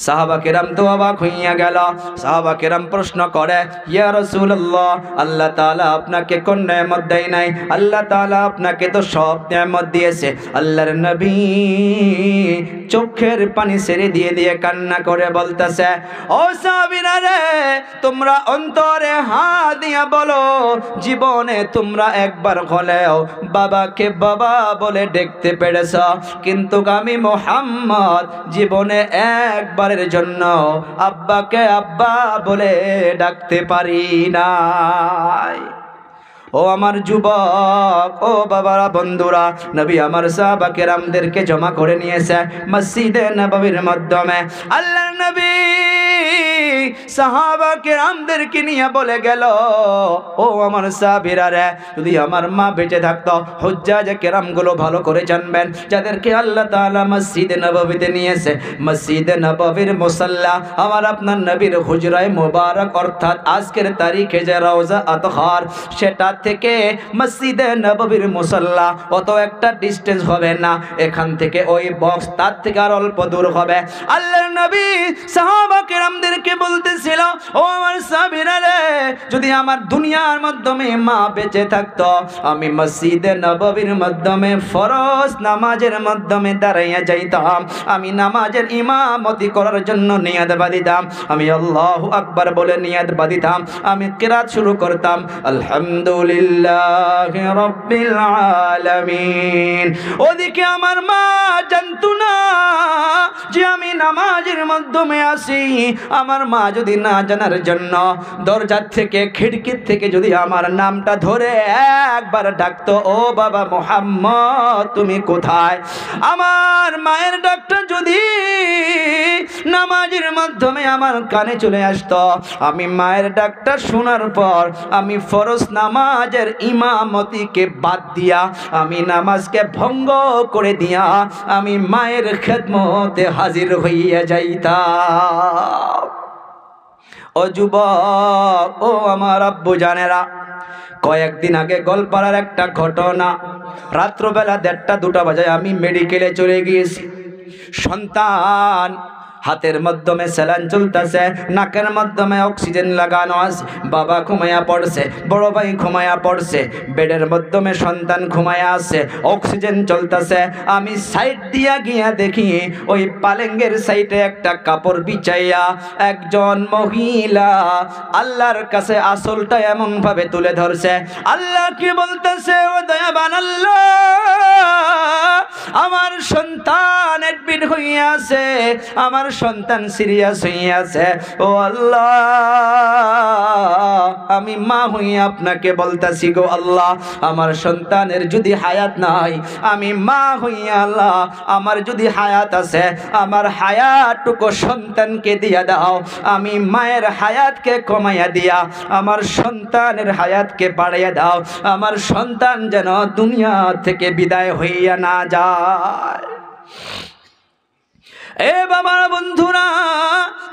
সাহাবা কেরাম তো অবাক হইয়া গেল। সাহাবা কেরাম প্রশ্ন করে, ইয়া রাসূলুল্লাহ, আল্লাহ তাআলা আপনাকে কোন নেয়ামত দেয় নাই? আল্লাহ তাআলা আপনাকে তো সব নেয়ামত দিয়েছে। আল্লাহর নবী চোখের পানি ছেড়ে দিয়ে দিয়ে কান্না করে বলতেছে, ও সাহাবীরা রে, তোমরা অন্তরে হাত দিয়া বলো, জীবনে তোমরা একবার হলেও বাবাকে বাবা বলে ডাকতে পেরেছ, কিন্তু আমি মুহাম্মদ জীবনে একবার জন্য আব্বাকে আব্বা বলে ডাকতে পারি নাই। ও আমার যুবক, ও বাবারা বন্ধুরা, নবী আমার সাহাবা কেরামদেরকে জমা করে নিয়েছে মসজিদে নববীর মাধ্যমে। আল্লাহর নবী সাহাবা কেরামদেরকে নিয়ে বলে গেল, ও আমার সাহাবীরা রে, যদি আমার মা বেঁচে থাকতো, হুজ্জাজ কেরামগুলো ভালো করে জানবেন, যাদেরকে আল্লাহ তাআলা মসজিদে নববীতে নিয়েছে, মসজিদে নববীর মুসাল্লা আমার আপনার নবীর হুজরায়ে মুবারক, অর্থাৎ আজকের তারিখে যে রওজা আতহার, সেটা থেকে মসজিদে নববীর মুসাল্লা অত একটা ডিস্টেন্স হবে না, এখান থেকে ওই বক্স তার থেকে আর অল্প দূর হবে। আল্লাহর নবী সাহাবা কেরামদেরকে বলতেছিল, ও আমার সাহাবীরা রে, যদি আমার দুনিয়ার মাধ্যমে মা বেঁচে থাকতো, আমি মসজিদে নববীর মাধ্যমে ফরজ নামাজের মাধ্যমে দাঁড়াইয়া যাইতাম, আমি নামাজের ইমামতি করার জন্য নিয়াত বাঁধিতাম, আমি আল্লাহু আকবার বলে নিয়াত বাঁধিতাম, আমি কিরাত শুরু করতাম, আলহামদুলিল্লাহি রাব্বিল আলামিন। ওদিকে আমার মা জানতো না যে আমি নামাজের মাধ্যমে আসি। আমার মা যদি না জানার জন্য দরজা থেকে খিড়কির থেকে যদি আমার নামটা ধরে একবার ডাকতো, ও বাবা মুহাম্মদ তুমি কোথায়, আমার মায়ের ডাকটা যদি নামাজের মাধ্যমে আমার কানে চলে আসতো, আমি মায়ের ডাকটা শোনার পর আমি ফরজ নামাজের ইমামতিকে বাদ দিয়া, আমি নামাজকে ভঙ্গ করে দিয়া আমি মায়ের খেদমতে হাজির হইয়া যাইতাম। ও যুবক, ও আমার আব্বু জানেরা, কয়েকদিন আগে গোলপাড়ার একটা ঘটনা, রাত্রবেলা 1:30-2টা বাজে আমি মেডিকেলে চলে গিয়েছি। সন্তান হাতের মাধ্যমে স্যালাইন চলতেছে, নাকের মাধ্যমে অক্সিজেন লাগানো আছে। বাবা ঘুমায়া পড়ছে, বড় ভাই ঘুমায়া পড়ছে, বেডের মাধ্যমে সন্তান ঘুমায়া আছে, অক্সিজেন চলতেছে। আমি সাইড দিয়া গিয়া দেখি ওই পালেঙ্গের সাইডে একটা কাপড় বিছাইয়া একজন মহিলা আল্লাহর কাছে আসলটা এমন ভাবে তুলে ধরছে। আল্লাহ কি বলতেছে, ও দয়াবান আল্লাহ, আমার সন্তান এডমিট হইয়া আছে, আমার সন্তান সিরিয়াস হইয়া আছে। ও আল্লাহ, আমি মা হইয়া আপনাকে বলতাছি গো আল্লাহ, আমার সন্তানের যদি হায়াত নাই, আমি মা হইয়া আল্লাহ আমার যদি হায়াত আছে, আমার হায়াতটুকু সন্তানকে দিয়া দাও। আমি মায়ের হায়াতকে কমাইয়া দিয়া আমার সন্তানের হায়াতকে বাড়াইয়া দাও। আমার সন্তান যেন দুনিয়া থেকে বিদায় হইয়া না যায়। এ বাবার বন্ধুরা,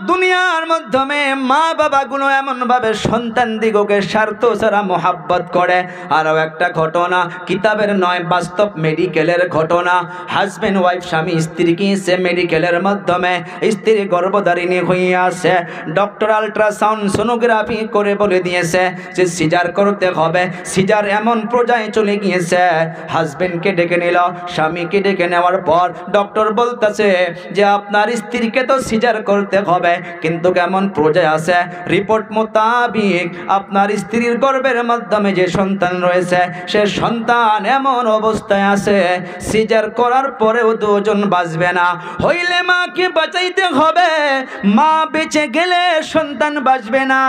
দুনিয়ার মাধ্যমে মা বাবাগুলো এমনভাবে সন্তান দিগকে স্বার্থ ছাড়া মোহাব্বত করে। আরও একটা ঘটনা, কিতাবের নয়, বাস্তব মেডিকেলের ঘটনা। হাজব্যান্ড ওয়াইফ, স্বামী স্ত্রীকে সে মেডিকেলের মাধ্যমে স্ত্রী গর্ভধারিণী হয়ে আছে। ডক্টর আল্ট্রাসাউন্ড সোনোগ্রাফি করে বলে দিয়েছে যে সিজার করতে হবে। সিজার এমন পর্যায়ে চলে গিয়েছে, হাজব্যান্ডকে ডেকে নিল, স্বামীকে ডেকে নেওয়ার পর ডক্টর বলতেছে যে আপনার স্ত্রীকে তো সিজার করতে হবে, কিন্তু কেমন পর্যায়ে আছে, রিপোর্ট মোতাবিক আপনার স্ত্রীর গর্ভের মাধ্যমে যে সন্তান রয়েছে সে সন্তান এমন অবস্থায় আছে সিজার করার পরেও দুজন বাঁচবে না। হইলে মাকে বাঁচাইতে হবে, মা বেঁচে গেলে সন্তান বাঁচবে না,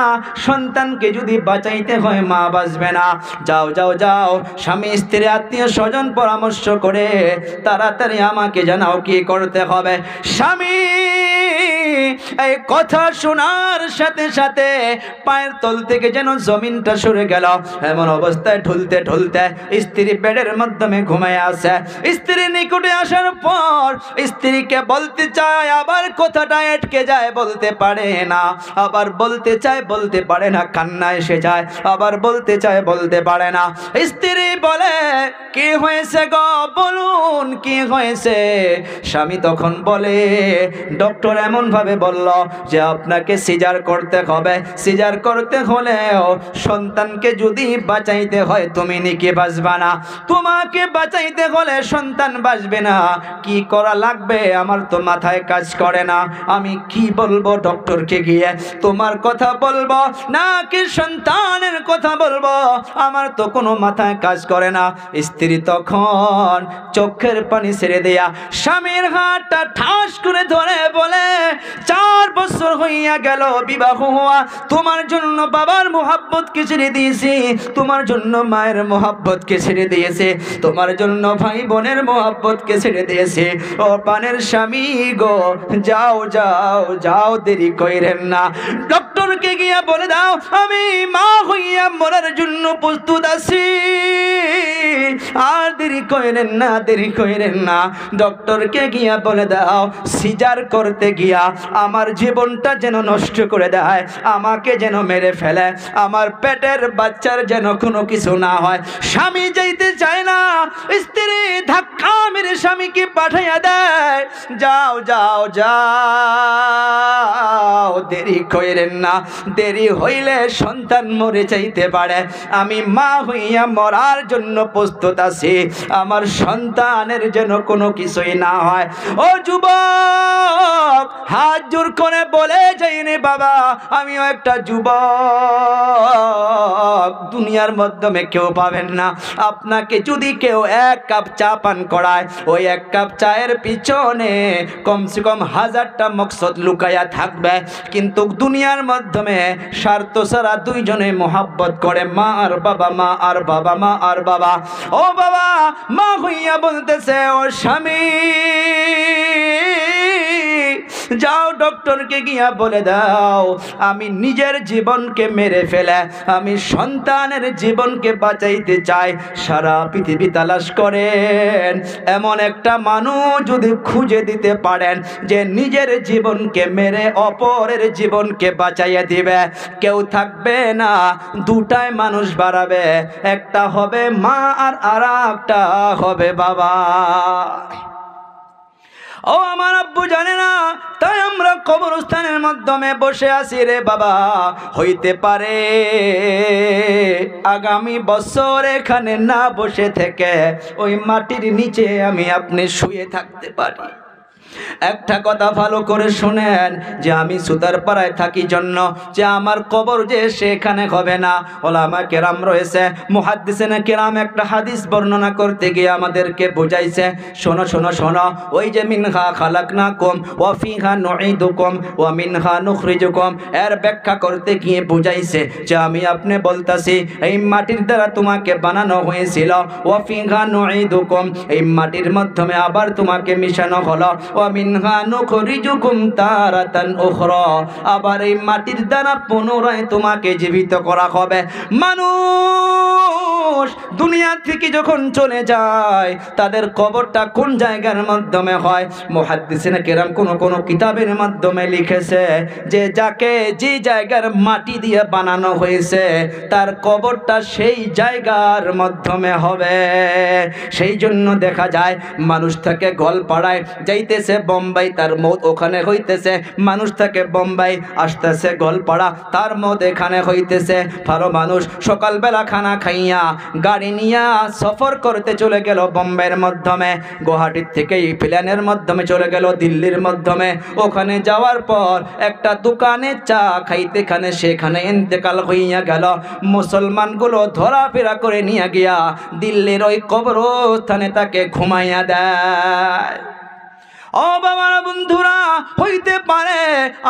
সন্তানকে যদি বাঁচাইতে হয় মা বাঁচবে না। যাও যাও যাও, স্বামী স্ত্রী আত্মীয় স্বজন পরামর্শ করে তাড়াতাড়ি আমাকে জানাও কি করতে হবে। স্বামী এই কথা শোনার সাথে সাথে পায়ের তল থেকে যেন জমিনটা সরে গেল। এমন অবস্থায় ঢুলতে ঢুলতে স্ত্রী বেডের মাধ্যমে ঘুমায় আছে। স্ত্রীর নিকটে আসার পর স্ত্রীকে বলতে চায়, আবার কথাটা আটকে যায়, বলতে পারে না, আবার বলতে চায় বলতে পারে না, কান্না এসে যায়, আবার বলতে চায় বলতে পারে না। স্ত্রী বলে, কি হয়েছে গো, বলুন কি হয়েছে। স্বামী তখন বলে, ডক্টর এমন ভাবে বলল যে আপনাকে সিজার করতে হবে, সিজার করতে হলেও সন্তানকে যদি বাঁচাইতে হয় তুমি নাকি বাঁচবা না, তোমাকে বাঁচাইতে হলে সন্তান বাঁচবে না, কি করা লাগবে আমার তো মাথায় কাজ করে না। আমি কি বলবো ডক্টরকে গিয়ে, তোমার কথা বলবো নাকি সন্তানের কথা বলবো, আমার তো কোনো মাথায় কাজ করে না। স্ত্রী তখন চোখের পানি ছেড়ে দেয়া স্বামীর হাতটা ঠাস করে ধরে বলে, 4 বছর হইয়া গেল বিবাহ হওয়া, তোমার জন্য বাবার মোহাব্বতকে ছেড়ে দিয়েছি, তোমার জন্য মায়ের মোহাব্বতকে ছেড়ে দিয়েছে, তোমার জন্য ভাই বোনের মোহাব্বতকে ছেড়ে দিয়েছে। ও পানের স্বামী গো, যাও যাও যাও, দেরি কইরেন না, ডক্টরকে গিয়া বলে দাও আমি মা হইয়া মরার জন্য প্রস্তুত আছি, আর দেরি কইরেন না, দেরি কইরেন না। ডক্টরকে গিয়া বলে দাও সিজার করতে গিয়া আমার জীবনটা যেন নষ্ট করে দেয়, আমাকে যেন মেরে ফেলে, আমার পেটের বাচ্চার যেন কোনো কিছু না হয়। স্বামী যাইতে চায় না, স্ত্রী ধাক্কা মেরে স্বামীকে পাঠাইয়া দেয়, যাও যাও যাও, দেরি কইরেন না, দেরি হইলে সন্তান মরে যাইতে পারে, আমি মা হইয়া মরার জন্য প্রস্তুত আছি, আমার সন্তানের যেন কোনো কিছুই না হয়। ও যুবক, হাত জোর করে বলে যাইনি বাবা, আমিও একটা যুবক, দুনিয়ার মাধ্যমে কেউ পাবেন না। আপনাকে যদি কেউ 1 কাপ চা পান করায়, ওই 1 কাপ চায়ের পিছনে কমসে কম 1000টা মকসদ লুকায়া থাকবে, কিন্তু দুনিয়ার মাধ্যমে স্বার্থ ছাড়া দুইজনে মোহাব্বত করে, মা আর বাবা, মা আর বাবা, মা আর বাবা। ও বাবা, মা হইয়া বলতেছে, ও স্বামী যাও ডক্টরকে গিয়া বলে দাও আমি নিজের জীবনকে মেরে ফেলে আমি সন্তানের জীবনকে বাঁচাইতে চাই। সারা পৃথিবী তালাশ করেন, এমন একটা মানুষ যদি খুঁজে দিতে পারেন যে নিজের জীবনকে মেরে অপরের জীবনকে বাঁচাইয়া দিবে, কেউ থাকবে না। দুটাই মানুষ বাড়াবে, একটা হবে মা আর আরেকটা হবে বাবা। ও আমার আব্বু জানে না, তাই আমরা কবরস্থানের মাধ্যমে বসে আছি রে বাবা। হইতে পারে আগামী বছর এখানে না বসে থেকে ওই মাটির নিচে আমি আপনি শুয়ে থাকতে পারি। একটা কথা ভালো করে শুনেন, যে আমি সুতারপাড়ায় থাকি জন্য যে আমার কবর যে সেখানে হবে না। ওলামা কেরাম রয়েছে, মুহাদ্দিসিনে কেরাম একটা হাদিস বর্ণনা করতে গিয়ে আমাদেরকে বুঝাইছে, শোনো শোনো শোনো, ওই যে মিনহা খালাকনাকুম ওয়া ফিহা নুঈদুকুম ওয়া মিনহা নুখরিজুকুম, এর ব্যাখ্যা করতে গিয়ে বুঝাইছে যে আমি আপনি বলতাছি এই মাটির দ্বারা তোমাকে বানানো হয়েছিল, ওয়া ফিহা নুঈদুকুম, এই মাটির মাধ্যমে আবার তোমাকে মিশানো হলো, মিনহা নুখরিজুকুম তারাতান উখরা, আবার এই মাটির দ্বারা পুনরায় তোমাকে জীবিত করা হবে। মানুষ দুনিয়া থেকে যখন চলে যায় তাদের কবরটা কোন জায়গার মাধ্যমে হয়? মুহাদ্দিসিনে কেরাম কোন কিতাবের মাধ্যমে লিখেছে যে যাকে যে জায়গার মাটি দিয়ে বানানো হয়েছে তার কবরটা সেই জায়গার মাধ্যমে হবে। সেই জন্য দেখা যায় মানুষ থেকে গোলপাড়ায় যাইতেছে বোম্বাই, তার মৌত ওখানে হইতেছে, মানুষ থেকে বোম্বাই আসতেছে গোলপাড়া, তার মৌত এখানে হইতেছে। ভালো মানুষ সকালবেলা খানা খাইয়া গাড়ি নিয়া সফর করতে চলে গেল বোম্বের মাধ্যমে, গুয়াহাটির থেকে এই প্লেনের মাধ্যমে চলে গেল দিল্লির মাধ্যমে। ওখানে যাওয়ার পর একটা দোকানে চা খাইতে খানে সেখানে ইন্তেকাল হইয়া গেল। মুসলমানগুলো ধরাফেরা করে নিয়ে গিয়া দিল্লির ওই কবরস্থানে তাকে ঘুমাইয়া দেয়। ও বাবারা বন্ধুরা, হইতে পারে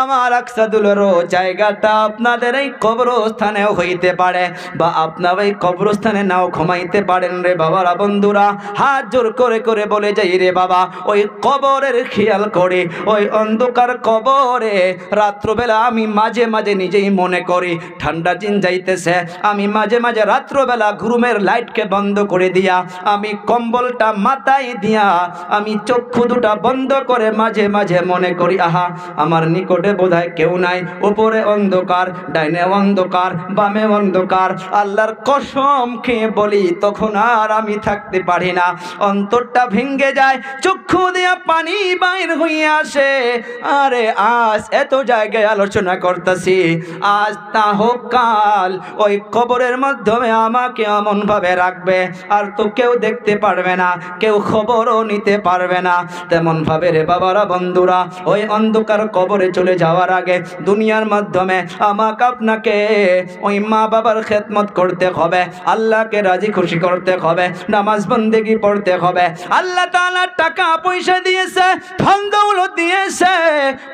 আমার আকসাদুলেরও জায়গাটা আপনাদের এই কবরস্থানেও হইতে পারে, বা আপনার এই কবরস্থানে নাও ঘুমাইতে পারেন রে বাবারা বন্ধুরা। হাত জোর করে করে বলে যাই রে বাবা, ওই কবরের খেয়াল করে, ওই অন্ধকার কবরে রাত্রবেলা আমি মাঝে মাঝে নিজেই মনে করি ঠান্ডা দিন যাইতেছে, আমি মাঝে মাঝে রাত্রবেলা ঘুমের লাইটকে বন্ধ করে দিয়া, আমি কম্বলটা মাথায় দিয়া, আমি চক্ষু দুটা বন্ধ করে মাঝে মাঝে মনে করি আহা আমার নিকটে বোধহয় কেউ নাই, উপরে অন্ধকার, ডাইনে অন্ধকার, বামে অন্ধকার। আল্লাহর কসম খেয়ে বলি তখন আর আমি থাকতে পারি না, অন্তরটা ভেঙে যায়, চক্ষু দিয়া পানি বাইর হইয়া আসে। আরে আজ এত জায়গায় আলোচনা করতেছি, আজ তা হোক কাল ওই কবরের মাধ্যমে আমাকে এমন ভাবে রাখবে আর তো কেউ দেখতে পারবে না, কেউ খবরও নিতে পারবে না। তেমন ভাবে রে বাবারা বন্ধুরা, ওই অন্ধকার কবরে চলে যাওয়ার আগে দুনিয়ার মাধ্যমে আমাকে আপনাকে ওই মা বাবার খেদমত করতে হবে, আল্লাহকে রাজি খুশি করতে হবে, নামাজ বন্দেগি পড়তে হবে। আল্লাহ তাআলা টাকা পয়সা দিয়েছে, ধন দৌলত দিয়েছে।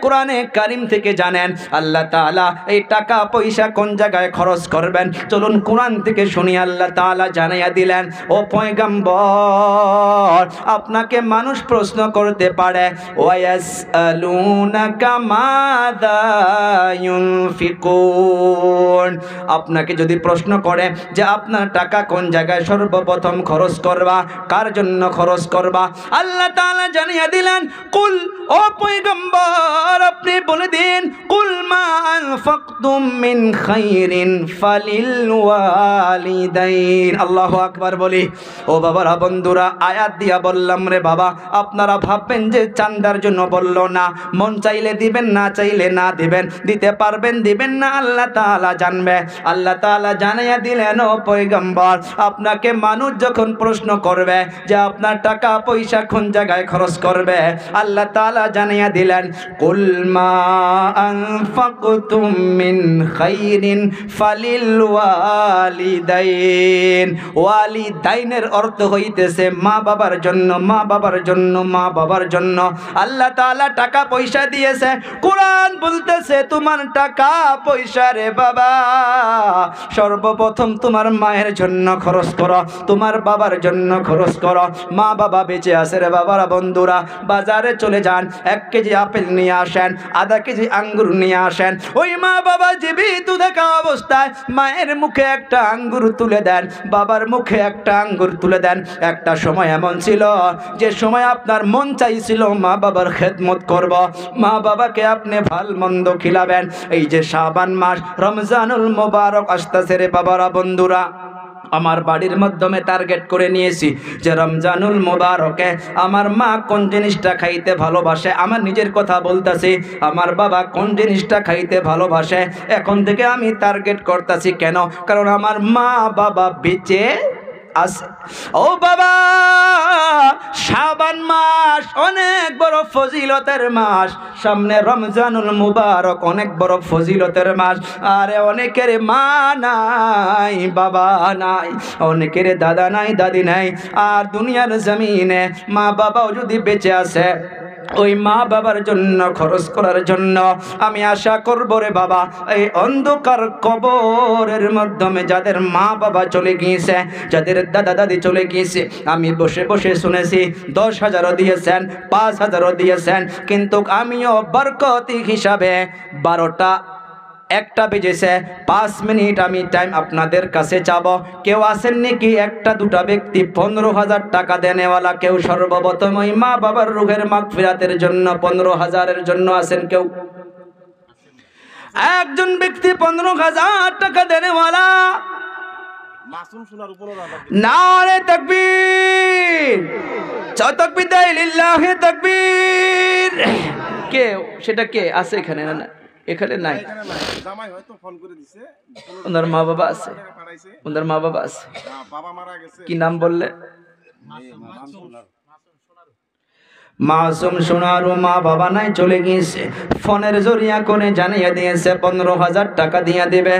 কোরআনে কারীম থেকে জানেন আল্লাহ তাআলা এই টাকা পয়সা কোন জায়গায় খরচ করবেন, চলুন কোরআন থেকে শুনি। আল্লাহ তাআলা জানাইয়া দিলেন, ও পয়গম্বর, আপনাকে মানুষ প্রশ্ন করতে পারে, ওয়ায়াসআলুনাকা মাযা ইউনফিকুন, আপনাকে যদি প্রশ্ন করে যে আপনার টাকা কোন জায়গায় সর্বপ্রথম খরচ করবা, কার জন্য খরচ করবা, আল্লাহ তাআলা জানিয়ে দিলেন, কুল, ও পয়গম্বর আপনি বলে দিন, কুল মা আনফাকতুম মিন খাইরিন ফালিল ওয়ালিদাইন। আল্লাহু আকবার বলি। ও বাবারা বন্ধুরা, আয়াত দিয়া বললাম রে বাবা, আপনারা ভাববেন যে চান্দার জন্য বলল না, মন চাইলে দিবেন, না চাইলে না দিবেন, দিতে পারবেন দিবেন না আল্লাহ তাআলা জানবে। আল্লাহ তাআলা জানাইয়া দিলেন, ও পয়গম্বর আপনাকে মানুষ যখন প্রশ্ন করবে যে আপনার টাকা পয়সা কোন জায়গায় খরচ করবে, আল্লাহ তাআলা জানাইয়া দিলেন, কুল মা আনফাকতুম মিন খাইরিন ফালিল ওয়ালিদাইন। ওয়ালিদাইনের অর্থ হইতেছে মা বাবার জন্য, মা বাবার জন্য, মা বাবার জন্য আল্লাহ তাআলা টাকা পয়সা দিয়েছে। কোরআন বলতেছে তোমার টাকা পয়সা রে বাবা সর্বপ্রথম তোমার মায়ের জন্য খরচ করো, তোমার বাবার জন্য খরচ করো। মা বাবা বেঁচে আছে রে বাবারা বন্ধুরা, বাজারে চলে যান, 1 কেজি আপেল নিয়ে আসেন, আধা কেজি আঙ্গুর নিয়ে আসেন। ওই মা বাবা জীবিত থাকা অবস্থায় মায়ের মুখে একটা আঙ্গুর তুলে দেন, বাবার মুখে একটা আঙ্গুর তুলে দেন। একটা সময় এমন ছিল যে সময় আপনার মন চাইছিল মা বাবার খেদমত করব, মা বাবাকে আপনি ভাল মন্দ খিলাবেন। এই যে শাবান মাস, রমজানুল মোবারক আসতেছে রে বাবারা বন্ধুরা, আমার বাড়ির মাধ্যমে টার্গেট করে নিয়েছি যে রমজানুল মুবারকে আমার মা কোন জিনিসটা খাইতে ভালোবাসে, আমার নিজের কথা বলতাছি, আমার বাবা কোন জিনিসটা খাইতে ভালোবাসে। এখন থেকে আমি টার্গেট করতেছি। কেন? কারণ আমার মা বাবা বেঁচে আছে। ও বাবা, শাবান মাস অনেক বড় ফজিলতের মাস, সামনে রমজানুল মুবারক অনেক বড় ফজিলতের মাস। আরে অনেকের মা নাই, বাবা নাই, অনেকের দাদা নাই, দাদি নাই। আর দুনিয়ার জমিনে মা বাবাও যদি বেঁচে আছে, ওই মা বাবার জন্য খরচ করার জন্য আমি আশা করব রে বাবা, এই অন্ধকার কবরের মাধ্যমে যাদের মা বাবা চলে গিয়েছে, যাদের দাদা দাদি চলে গিয়েছে, আমি বসে বসে শুনেছি 10,000ও দিয়েছেন, 5,000ও দিয়েছেন, কিন্তু আমিও বরকতি হিসাবে 1টা বেজেছে, 5 মিনিট আমি টাইম আপনাদের কাছে চাবো। কেউ আছেন নাকি? 1-2টা ব্যক্তি 15,000 টাকা দেনেওয়ালা কেউ সর্বপ্রথম ওই মা বাবার রুহের মাগফিরাতের জন্য 15,000-এর জন্য আছেন কেউ? একজন ব্যক্তি 15,000 টাকা দেনেওয়ালা। নারে তাকবীর, তাকবীর লিল্লাহি তাকবীর। কে সেটা? কে আছে এখানে? না, এখানে নাই। জামাই হয়তো ফোন করে দিছে, ওনার মা বাবা আছে, ওনার মা বাবা আছে। বাবা মারা গেছে। কি নাম বললে? মাসুম সোনারু মা বাবা নাই, চলে গিয়েছে। ফোনের জরিয়া করে জানিয়ে দিয়েছে 15,000 টাকা দিয়ে দেবে।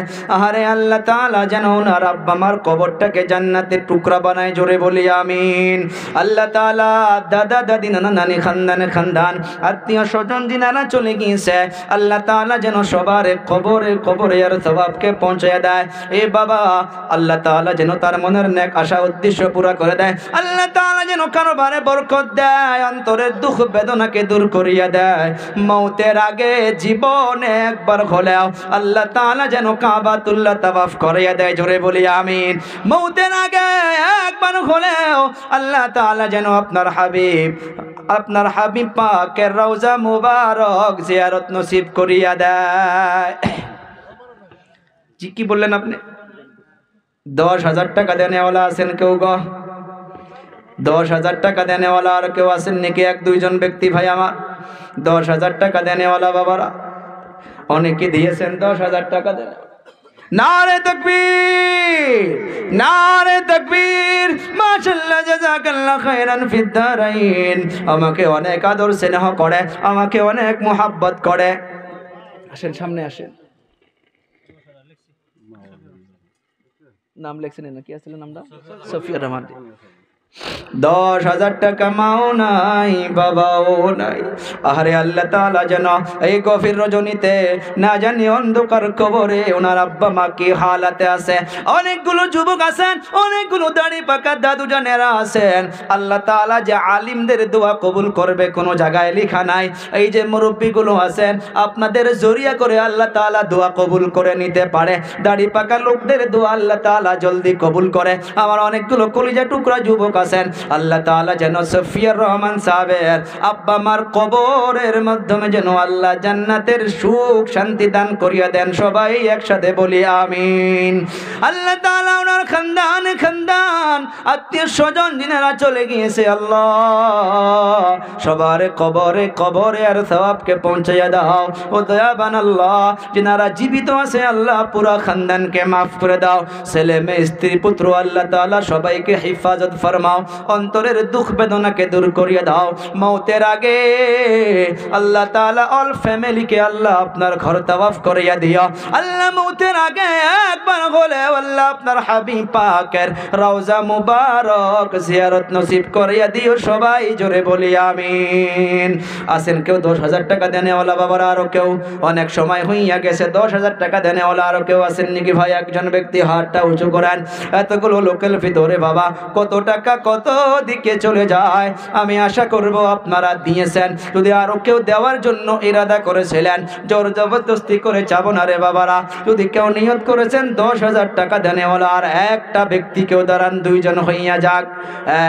আরে আল্লাহ তাআলা যেন ওনার আব্বা মার কবরটাকে জান্নাতের টুকরা বানায়, জোরে বলি আমিন। আল্লাহ তাআলা দাদা দাদি নানা নানি খানদানে খানদান আত্মীয় স্বজন যিনারা চলে গিয়েছে, আল্লাহ তাআলা যেন সবার কবরে কবরে আর সওয়াবকে পৌঁছায় দেয়। এ বাবা, আল্লাহ তাআলা যেন তার মনের নেক আশা উদ্দেশ্য পুরা করে দেয়। আল্লাহ তাআলা যেন কারোবারে বরকত দেয়, অন্তরের দুঃখ বেদনাকে দূর করিয়া দেয়। মৌতের আগে জীবনে একবার হলেও আল্লাহ তাআলা যেন কাবাতুল্লাহ তাওয়াফ করিয়া দেয়, জোরে বলি আমিন। মৌতের আগে একবার হলেও আল্লাহ তাআলা যেন আপনার হাবিব পাকের রওজা মুবারক জিয়ারত নসিব করিয়া দেয়। জি, কি বললেন আপনি? 10,000 টাকা দেনেওয়ালা আছেন কেউ গো? 10,000 টাকা দেনেওয়ালা আর কেউ আছেন নাকি? 1-2 জন ব্যক্তি ভাই আমার 10,000 টাকা দেনেওয়ালা বাবারা অনেকে দিয়েছেন 10,000 টাকা দেন। নারে তাকবীর, নারে তাকবীর, মাশাআল্লাহ, জাযাকাল্লাহ খায়রান ফিদ দারাইন। আমাকে অনেক আদর স্নেহ করে, আমাকে অনেক মোহাব্বত করে। আসেন, সামনে আসেন। নাম লেখছেন না? কি আসলে নামটা? সফিয়া রহমান। 10,000 টাকা মাও নাই, বাবাও নাই। আরে আল্লাহ তাআলা যেন এই গভীর রজনীতে না জানি অন্ধকার কবরে ওনার আব্বা মা কি হালাতে আছে। অনেকগুলো যুবক আছেন, অনেকগুলো দাড়ি পাকা দাদু জানেরা আছেন। আল্লাহ তাআলা যে আলিমদের দোয়া কবুল করবে কোনো জায়গায় লেখা নাই। এই যে মুরব্বীগুলো আছেন, আপনাদের জরিয়া করে আল্লাহ তাআলা দোয়া কবুল করে নিতে পারে। দাড়ি পাকা লোকদের দোয়া আল্লাহ তাআলা জলদি কবুল করে। আমার অনেকগুলো কলিজা টুকরা যুবক আছেন, আল্লাহ তাআলা যেন সফিয়া রহমান সাহেবের আব্বা মার কবরের মাধ্যমে যেন আল্লাহ জান্নাতের সুখ শান্তি দান করিয়া দেন। সবাই একসাথে বলি আমিন। আল্লাহ তাআলা ওনার খানদান আত্মীয় স্বজন যিনারা চলে গিয়েছে, আল্লাহ সবার কবরে কবরে আর সওয়াবকে পৌঁছাইয়া দাও। ও দয়াবান আল্লাহ, যিনারা জীবিত আছে আল্লাহ পুরা খানদানকে মাফ করে দাও। ছেলে মেয়ে স্ত্রী পুত্র আল্লাহ তাআলা সবাইকে হেফাজত ফরমাও, অন্তরের দুঃখ বেদনাকে দূর করিয়ে দাও। মৌতের আগে আল্লাহ তাআলা অল ফ্যামিলিকে আল্লাহ আপনার ঘর তাওয়াফ করিয়া দিও। আল্লাহ মৌতের আগে একবার হলে আল্লাহ আপনার হাবিব পাকের রওজা মুবারক জিয়ারত নসিব করিয়া দিও। সবাই জোরে বলি আমিন। আছেন কেউ 10,000 টাকা দেনেওয়ালা বাবারা? আরো কেউ? অনেক সময় হইয়া গেছে 10,000 টাকা দেনেওয়ালা আরো কেউ আছেন নাকি ভাই? একজন ব্যক্তি হাতটা উঁচু করেন। এতগুলো লোকের ভিতরে বাবা কত টাকা কত দিকে চলে যায়। আমি আশা করব আপনারা দিয়েছেন। যদি আরো কেউ দেওয়ার জন্য ইরাদা করেছিলেন, জোর জবরদস্তি করে চাবো না রে বাবারা। যদি কেউ নিয়ত করেছেন 10,000 টাকা দেনেওয়ালা, আর একটা ব্যক্তি কেউ দাঁড়ান, 2 জন হইয়া যাক।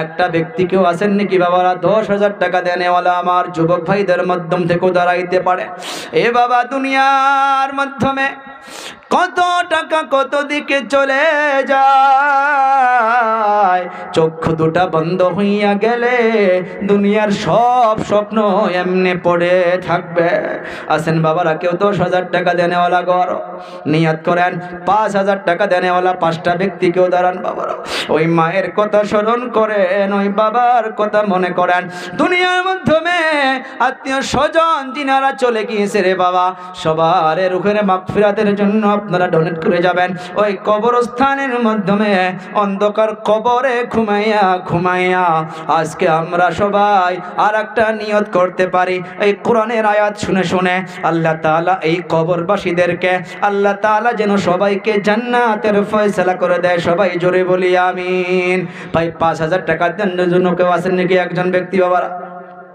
একটা ব্যক্তি কেউ আছেন নাকি বাবারা 10,000 টাকা দেনেওয়ালা? আমার যুবক ভাইদের মাধ্যম থেকেও দাঁড়াইতে পারে। এ বাবা, দুনিয়ার মাধ্যমে কত টাকা কত দিকে চলে যায়। চক্ষু দুটা বন্ধ হইয়া গেলে দুনিয়ার সব স্বপ্ন এমনি পড়ে থাকবে। আসেন বাবারা, কেউ 10,000 টাকা দেনেওয়ালা ঘর নিয়াত করেন, 5,000 টাকা দেনেওয়ালা 5টা ব্যক্তি কেউ দাঁড়ান বাবারা। ওই মায়ের কথা স্মরণ করেন, ওই বাবার কথা মনে করেন। দুনিয়ার মাধ্যমে আত্মীয় স্বজন যিনারা চলে গিয়েছে রে বাবা, সবার রুহের মাগফিরাতের জন্য আপনারা ডোনেট করে যাবেন। ওই কবরস্থানের মাধ্যমে অন্ধকার কবরে ঘুমাইয়া ঘুমাইয়া আজকে আমরা সবাই আর একটা নিয়ত করতে পারি। এই কোরআনের আয়াত শুনে শুনে আল্লাহ তাআলা এই কবরবাসীদেরকে আল্লাহ তাআলা যেন সবাইকে জান্নাতের ফয়সালা করে দেয়। সবাই জোরে বলি আমিন। ভাই 5,000 টাকা দেনের জন্য কেউ আছেন নাকি? একজন ব্যক্তি বাবারা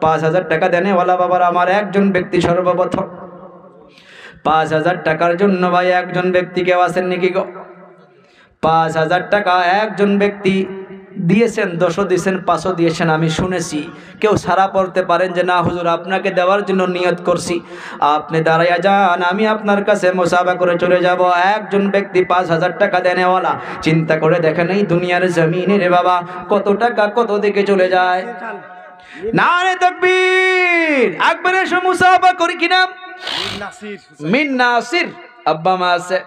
5,000 টাকা দেনেওয়ালা বাবারা, আমার একজন ব্যক্তি সর্বপ্রথম 5,000 টাকার জন্য ভাই একজন ব্যক্তি কেউ আছেন নাকি গো? 5,000 টাকা একজন ব্যক্তি দিয়েছেন, 10ও দিয়েছেন, 5ও দিয়েছেন। আমি শুনেছি কেউ সারা পড়তে পারেন যে না হুজুর আপনাকে দেওয়ার জন্য নিয়ত করছি, আপনি দাঁড়াইয়া যান, আমি আপনার কাছে মুসাফা করে চলে যাব। একজন ব্যক্তি 5,000 টাকা দেনেওয়ালা, চিন্তা করে দেখেন এই দুনিয়ার জমিনে রে বাবা কত টাকা কত দিকে চলে যায়। নারে তাকবীর, একবার এসে মুসাফা করি কিনা? মিন নাসির আব্বা মা আছে,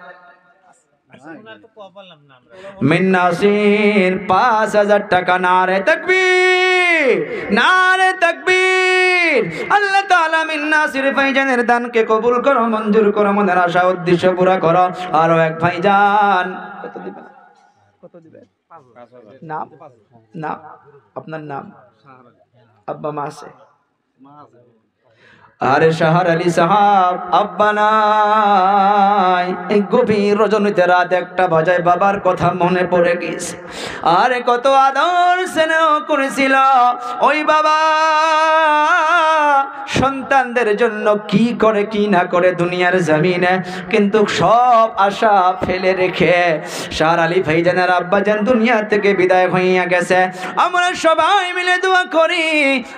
মিন নাসির 5,000 টাকা। নারে তাকবীর, নারে তাকবীর। আল্লাহ তাআলা মিন নাসির ভাইজানের দানকে কবুল করো, মঞ্জুর করো, মনের আশা উদ্দেশ্য পুরা করো। আরো এক ভাইজান কত দিবেন? কত দিবেন? নাম নাম আপনার নাম? আব্বা মা আছে? আরে শাহর আলী সাহাব আব্বা নাই। এই গভীর রজনীতে রাত 1টা বাজায় বাবার কথা মনে পড়ে গেছে। আরে কত আদর স্নেহ করেছিল ওই বাবা, সন্তানদের জন্য কি করে কি না করে দুনিয়ার জমিনে, কিন্তু সব আশা ফেলে রেখে শাহর আলী ভাইজানের আব্বাজান দুনিয়া থেকে বিদায় হইয়া গেছে। আমরা সবাই মিলে দোয়া করি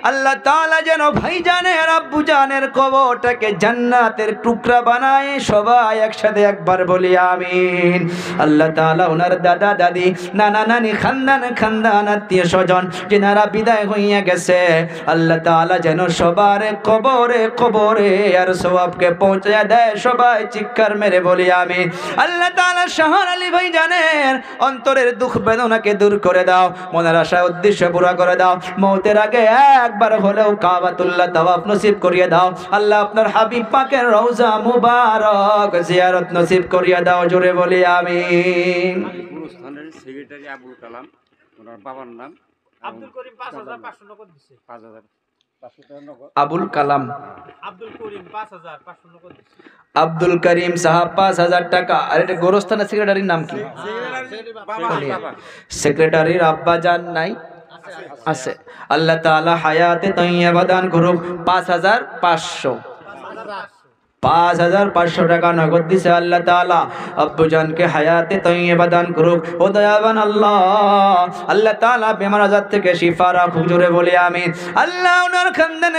আল্লাহ তাআলা যেন ভাইজানের আব্বুজানের কবরটাকে জান্নাতের টুকরা বানায়। সবাই একসাথে একবার বলি আমিন। আল্লাহ তাআলা ওনার দাদা দাদি নানা নানি খানদান আত্মীয় স্বজন যেনারা বিদায় হইয়া গেছে, আল্লাহ তাআলা যেন সবার কবরে কবরে আর সওয়াবকে পৌঁছে দেয়। সবাই চিৎকার মেরে বলি আমিন। আল্লাহ তাআলা শাহর আলী ভাইজানের অন্তরের দুঃখ বেদনাকে দূর করে দাও, মনের আশা উদ্দেশ্য পুরা করে দাও। মওতের আগে একবার হলেও কাবাতুল্লাহ তাওয়াফ নসিব করিয়ে দাও। আল্লাহ আপনার হাবিব পাকের রওজা মুবারক জিয়ারত নসিব করিয়ে দাও। জোরে বলি আমিন। গুরুস্থানের সেক্রেটারি আবুল কালাম, ওনার বাবার নাম আব্দুল করিম, 5,500 নগদ দিছে। 5,500 নগদ। আবুল কালাম, আব্দুল করিম 5,500 নগদ দিছে। আব্দুল করিম সাহেব 5,000 টাকা। আর এটা গোরস্থানের সেক্রেটারির নাম কি? সেক্রেটারির আব্বা জান নাই? আছে। আল্লাহ তাআলা হায়াতে তাইয়্যিবা দান করুক। 5,500 5,500 টাকা নগদ দিছে আল্লাহ তাআলা। আব্বুজানকে হায়াতে তাইয়্যিবা দান করুক। ও দয়াবান আল্লাহ, আল্লাহ তাআলা বেমার আজার থেকে শিফা রাখুক। জোরে বলি আমিন। আল্লাহ ওনার খানদান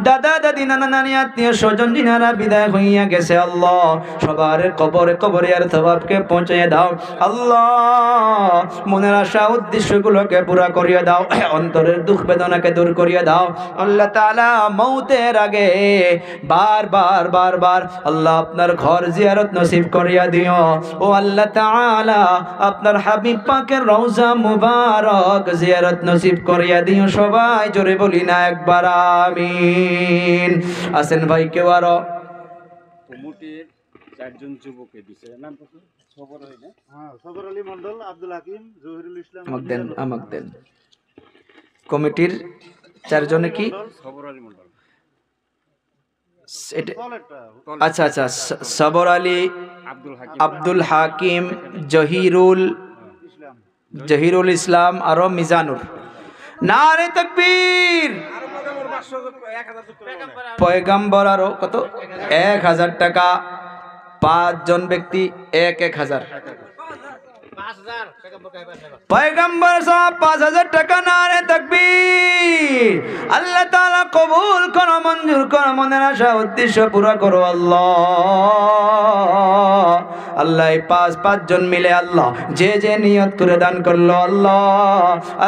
দাদা দাদি নানা নানি আত্মীয় স্বজন যিনারা বিদায় হইয়া গেছে, আল্লাহ সবার কবরে কবরে আর সওয়াবকে পৌঁছে দাও। আল্লাহ মনের আশা উদ্দেশ্যগুলোকে পুরা করিয়ে দাও, অন্তরের দুঃখ বেদনাকে দূর করিয়ে দাও। আল্লাহ তাআলা মওতের আগে বারবার আল্লাহ আপনার ঘর জিয়ারত নসিব করিয়া দিও। ও আল্লাহ তাআলা আপনার হাবিব পাকের রওজা মুবারক জিয়ারত নসিব করিয়া দিও। সবাই জোরে বলি না একবার আমিন। আসেন ভাই কেউ আরো? কমিটির 4জন যুবককে দিছে, নাম কত? সবর আলী না? হ্যাঁ, সবর আলী মন্ডল, আব্দুল হাকিম, জহিরুল ইসলাম। আমাক দেন। কমিটির 4 জনে কি? সবর আলী মন্ডল। আচ্ছা আচ্ছা, সবর আলী, আব্দুল হাকিম, জহিরুল ইসলাম আর মিজানুর। নারে তাকবীর। পয়গম্বর আরো কত? 1,000 টাকা। 5 জন ব্যক্তি 1,000। পয়গম্বর সাহেব 5000 টাকা নারে তাকবীর আল্লাহ তাআলা কবুল করো মঞ্জুর করো মনের আশা উদ্দেশ্য পুরো করো আল্লাহ আল্লাহ এই 5 জন মিলে আল্লাহ যে যে নিয়ত করে দান করলো আল্লাহ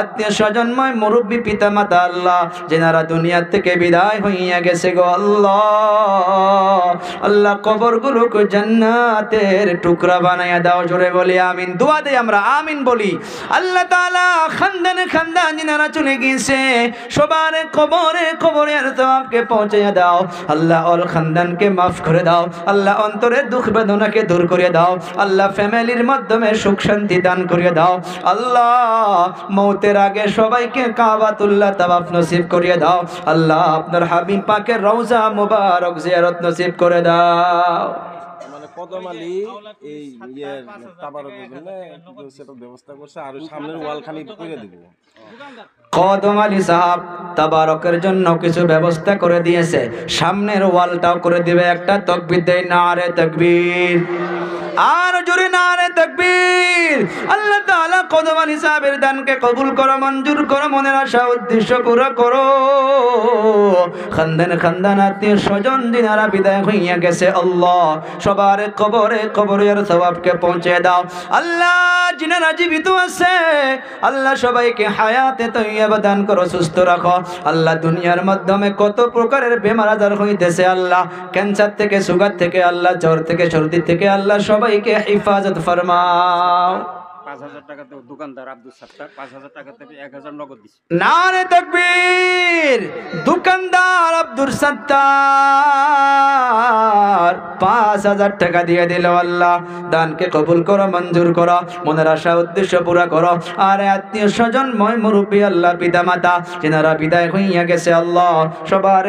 আত্মীয় স্বজনময় মুরব্বী পিতা মাতা আল্লাহ যেনারা দুনিয়া থেকে বিদায় হইয়া গেছে গো আল্লাহ আল্লাহ কবরগুলোকে জান্নাতের টুকরা বানায়া দাও জোরে বলি আমিন দোয়া দেই আমরা আমিন বলি আল্লাহ তাআলা খানদানে খানদান যিনারা চলে গিয়েছে সবার কবরে আর সওয়াবকে পৌঁছায়া দাও আল্লাহ অল খানদানকে maaf করে দাও আল্লাহ অন্তরের দুঃখ বেদনাকে দূর করে দাও আল্লাহ ফ্যামিলির মাধ্যমে সুখ শান্তি দান করে দাও আল্লাহ মওতের আগে সবাইকে কাবাতুল্লাহ তাওয়াফ নসিব করে দাও আল্লাহ আপনার হাবিব পাকের রওজা মুবারক জিয়ারত নসিব করে দাও মানে কদম আলী এই তাবারকের জন্য সেটা ব্যবস্থা করছে আর সামনের ওয়াল খালি করে দিব কদম আলী সাহেব তাবারকের জন্য কিছু ব্যবস্থা করে দিয়েছে সামনের ওয়ালটাও করে দিবে একটা তাকবীর দেই নারে তাকবীর আর জোরে নারে তাকবীর আল্লাহ তাআলা কদম আলী সাহেবের দানকে কবুল করো মঞ্জুর করো মনের আশা উদ্দেশ্য পুরো করো খানদান আত্মীয় স্বজন যিনারা বিদায় হইয়া গেছে আল্লাহ সবার কবরের সওয়াবকে পৌঁছে দাও আল্লাহ যিনারা জীবিত আছে আল্লাহ সবাইকে হায়াতে তৈয়বা দান করো সুস্থ রাখো আল্লাহ দুনিয়ার মাধ্যমে কত প্রকারের বেমার আজার হইতেছে আল্লাহ ক্যান্সার থেকে সুগার থেকে আল্লাহ জ্বর থেকে সর্দি থেকে আল্লাহ সবাইকে হিফাজত ফরমাও 5000 টাকা তো দোকানদার আব্দুল সাত্তার 5000 টাকা থেকে 1000 নগদ দিছে নারে তাকবীর দোকানদার আব্দুল সাত্তার 5000 টাকা দিয়ে দিল আল্লাহ দানকে কবুল করো মঞ্জুর করো মনের আশা উদ্দেশ্য পুরা করো আর আত্মীয় স্বজন ময় মুরব্বী আল্লাহ পিতা মাতা যিনারা বিদায় হইয়া গেছে আল্লাহ সবার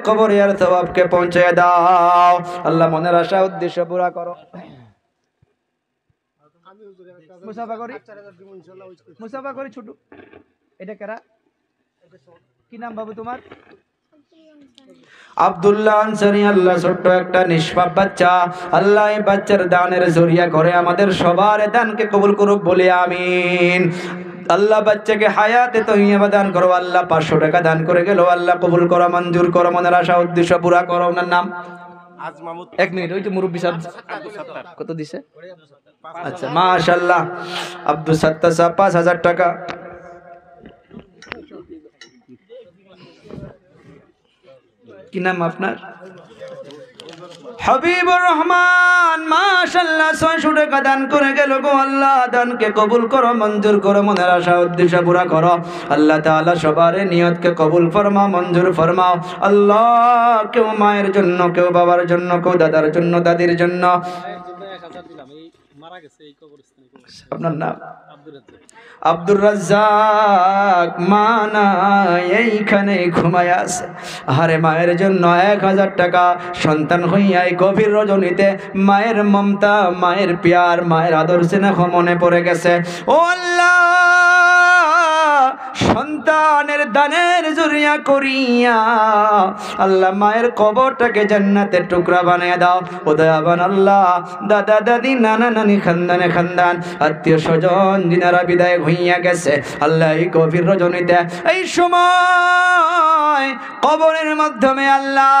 কবরে আর সওয়াবকে পৌঁছে দাও আল্লাহ মনের আশা উদ্দেশ্য পুরা করো মুসাফা করি ছোট এটা কারা কি নাম বাবু তোমার আব্দুল্লাহ আনসারী আল্লাহ ছোট্ট একটা নিষ্পাপ বাচ্চা আল্লাহ এই বাচ্চার দানের জরিয়া করে আমাদের সবার দানকে কবুল করুক বলে আমিন আল্লাহ বাচ্চাকে হায়াতে তৈয়বা দান করো আল্লাহ 500 টাকা দান করে গেল আল্লাহ কবুল করো মঞ্জুর করো মনের আশা উদ্দেশ্য পুরা করো ওনার নাম আজ মাহমুদ 1 মিনিট ওই যে মুরব্বি সাহেব কত দিছে আচ্ছা মাশাআল্লাহ আব্দুল সাত্তার সাহেব 5000 টাকা কি নাম আপনার হাবিবুর রহমান মাশাআল্লাহ 600 টাকা দান করে গেল গো আল্লাহ দানকে কবুল করো মঞ্জুর করো মনের আশা উদ্দেশ্য পুরা করো আল্লাহ তাআলা সবার নিয়তকে কবুল ফরমাও মঞ্জুর ফরমাও আল্লাহ কেউ মায়ের জন্য কেউ বাবার জন্য কেউ দাদার জন্য দাদির জন্য আপনার নাম আব্দুর রাজ্জাক মানা এইখানে ঘুমায় আছে আরে মায়ের জন্য 1000 টাকা সন্তান হইয়া এই গভীর রজনীতে মায়ের মমতা মায়ের প্যার মায়ের আদর স্নেহ মনে পড়ে গেছে ও আল্লাহ সন্তানের দানের জরিয়া করিয়া আল্লাহ মায়ের কবরটাকে জান্নাতের টুকরা বানিয়ে দাও ও দয়াবান আল্লাহ দাদা দাদি নানা নানি খানদান আত্মীয় স্বজন যিনারা বিদায় হইয়া গেছে আল্লাহ এই গভীর রজনীতে এই সময় কবরের মাধ্যমে আল্লাহ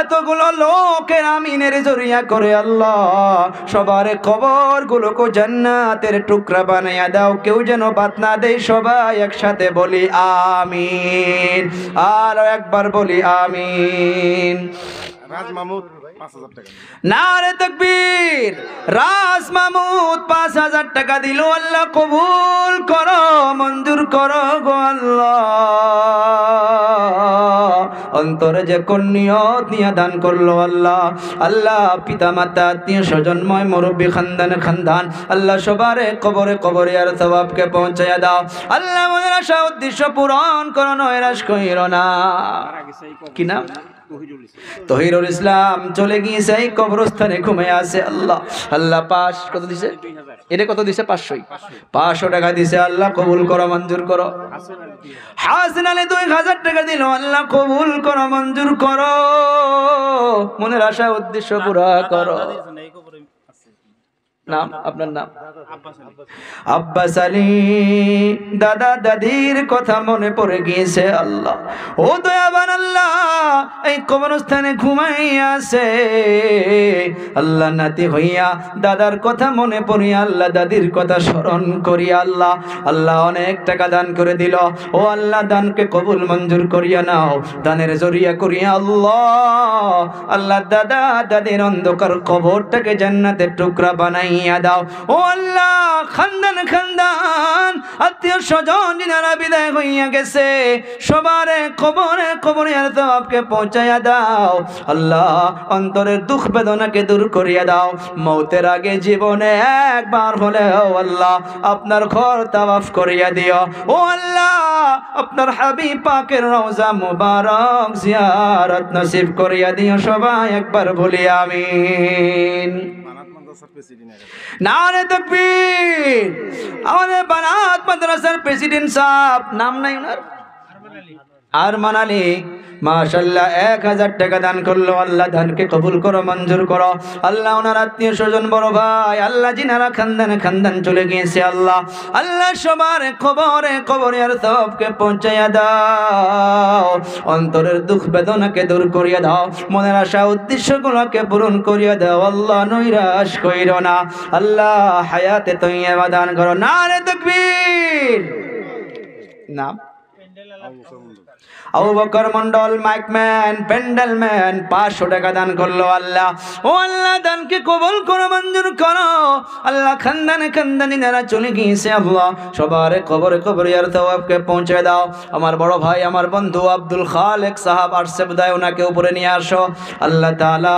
এতগুলো লোকের আমিনের জরিয়া করে আল্লাহ সবার কবরগুলোকে জান্নাতের টুকরা বানিয়ে দাও কেউ যেন বাদ না দেয় সবাই একসাথে বলি আমিন আর একবার বলি আমিন রাজ মাহমুদ 5000 টাকা নারে তাকবীর রাজ মাহমুদ 5000 টাকা দিল আল্লাহ কবুল করো মঞ্জুর করো গো আল্লাহ অন্তরে যে কোন নিয়ত নিয়ে দান করলো আল্লাহ আল্লাহ পিতা মাতা আত্মীয় স্বজনময় মুরব্বী খানদান আল্লাহ সবার কবরে আর সওয়াবকে পৌঁছায়া দাও আল্লাহ মনের আশা উদ্দেশ্য পূরণ করো নৈরাশ কইরো না কি নাম তহিরুল ইসলাম চলে গিয়েছে এই কবরস্থানে ঘুমিয়ে আছে আল্লাহ আল্লাহ পাশ কত দিছে এটা কত দিছে 500 টাকা দিছে আল্লাহ কবুল করো মঞ্জুর করো হাসান আলী 2000 টাকা দিল আল্লাহ কবুল করো মঞ্জুর করো মনের আশা উদ্দেশ্য পুরা করো নাম আপনার নাম আব্বাস আলী। দাদা দাদির কথা মনে পড়ে গিয়েছে আল্লাহ। ও দয়াবান আল্লাহ, এই কবরস্থানে ঘুমাইয়া আছে আল্লাহ, নাতি হইয়া দাদার কথা মনে পড়িয়া আল্লাহ দাদির কথা স্মরণ করিয়া আল্লাহ, আল্লাহ অনেক টাকা দান করে দিল। ও আল্লাহ, দানকে কবুল মঞ্জুর করিয়া নাও, দানের জরিয়া করিয়া আল্লাহ, আল্লাহ দাদা দাদির অন্ধকার কবরটাকে জান্নাতের টুকরা বানাইয়া দাও। ও আল্লাহ, খানদান খানদান আত্মীয় স্বজন যিনারা বিদায় হইয়া গেছে সবার কবরে কবরে আর সওয়াবকে পৌঁছাইয়া দাও আল্লাহ, অন্তরের দুঃখ বেদনাকে দূর করিয়া দাও। মৌতের আগে জীবনে একবার হলেও আল্লাহ আপনার ঘর তাওয়াফ করিয়া দিও। ও আল্লাহ, আপনার হাবিব পাকের রওজা মুবারক জিয়ারত নসিব করিয়া দিও। সবাই একবার বলি আমিন। নারে তাকবীর। আমাদের বানাত মাদ্রাসার প্রেসিডেন্ট সাহেব, নাম নাই ওনার, আরমান আলী, মাশাআল্লাহ 1000 টাকা দান করলো। আল্লাহ দানকে কবুল করো, মঞ্জুর করো আল্লাহ। ওনার আত্মীয় স্বজন বড় ভাই আল্লাহ যিনারা খানদানে খানদান চলে গিয়েছে আল্লাহ, আল্লাহ সবার কবরে কবরে আর সবকে পৌঁছাইয়া দাও, অন্তরের দুঃখ বেদনাকে দূর করিয়া দাও, মনের আশা উদ্দেশ্যগুলোকে পূরণ করিয়া দাও আল্লাহ, নৈরাশ কইরো না আল্লাহ, হায়াতে তৈয়বা দান করো। নারে তাকবীর। নাম আবু বকর মন্ডল, মাইকম্যান, প্যান্ডেলম্যান 500 টাকা দান করলো আল্লাহ। ও আল্লাহ, দানকে কবুল করো, মঞ্জুর করো আল্লাহ। খানদানে খানদানি যারা চলে গিয়েছে আল্লাহ, সবার কবরে কবরে আর সওয়াবকে পৌঁছে দাও। আমার বড় ভাই আমার বন্ধু আব্দুল খালেক সাহাব আসছে বোধহয়, ওনাকে উপরে নিয়ে আসো আল্লাহ তাআলা।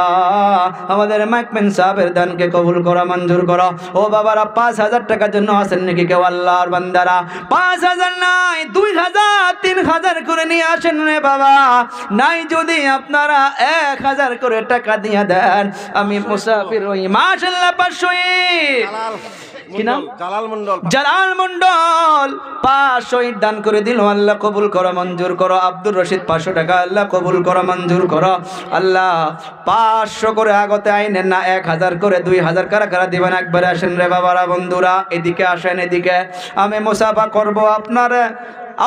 আমাদের মাইকম্যান সাহেবের দানকে কবুল করো, মঞ্জুর করো। ও বাবারা, 5000 টাকার জন্য আছেন নাকি কেউ আল্লাহর বান্দারা? 5000 নাই, 2000 3000 করে নিয়ে আসেন রে বাবা। নাই যদি আপনারা 1000 করে টাকা দিয়ে দেন, আমি মুসাফির হই। মাশাআল্লাহ 500 কি নাম? জালাল মন্ডল। জালাল মন্ডল 500 দান করে দিল, আল্লাহ কবুল করো, মঞ্জুর করো। আব্দুর রশিদ 500 টাকা, আল্লাহ কবুল করো, মঞ্জুর করো আল্লাহ। 500 করে আগতে আইনেন না, 1000 করে 2000 কারা কারা দিবেন একবারে আসেন রে বাবারা, বন্ধুরা এদিকে আসেন, এদিকে আমি মুসাফা করব,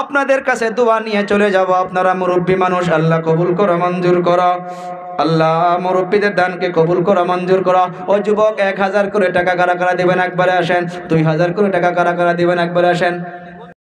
আপনাদের কাছে দোয়া নিয়ে চলে যাব। আপনারা মুরব্বী মানুষ, আল্লাহ কবুল করো, মঞ্জুর করো আল্লাহ, মুরব্বীদের দানকে কবুল করো, মঞ্জুর করো। ও যুবক, 1000 করে টাকা কারা কারা দিবেন একবারে আসেন। 2000 করে টাকা কারা কারা দিবেন একবারে আসেন।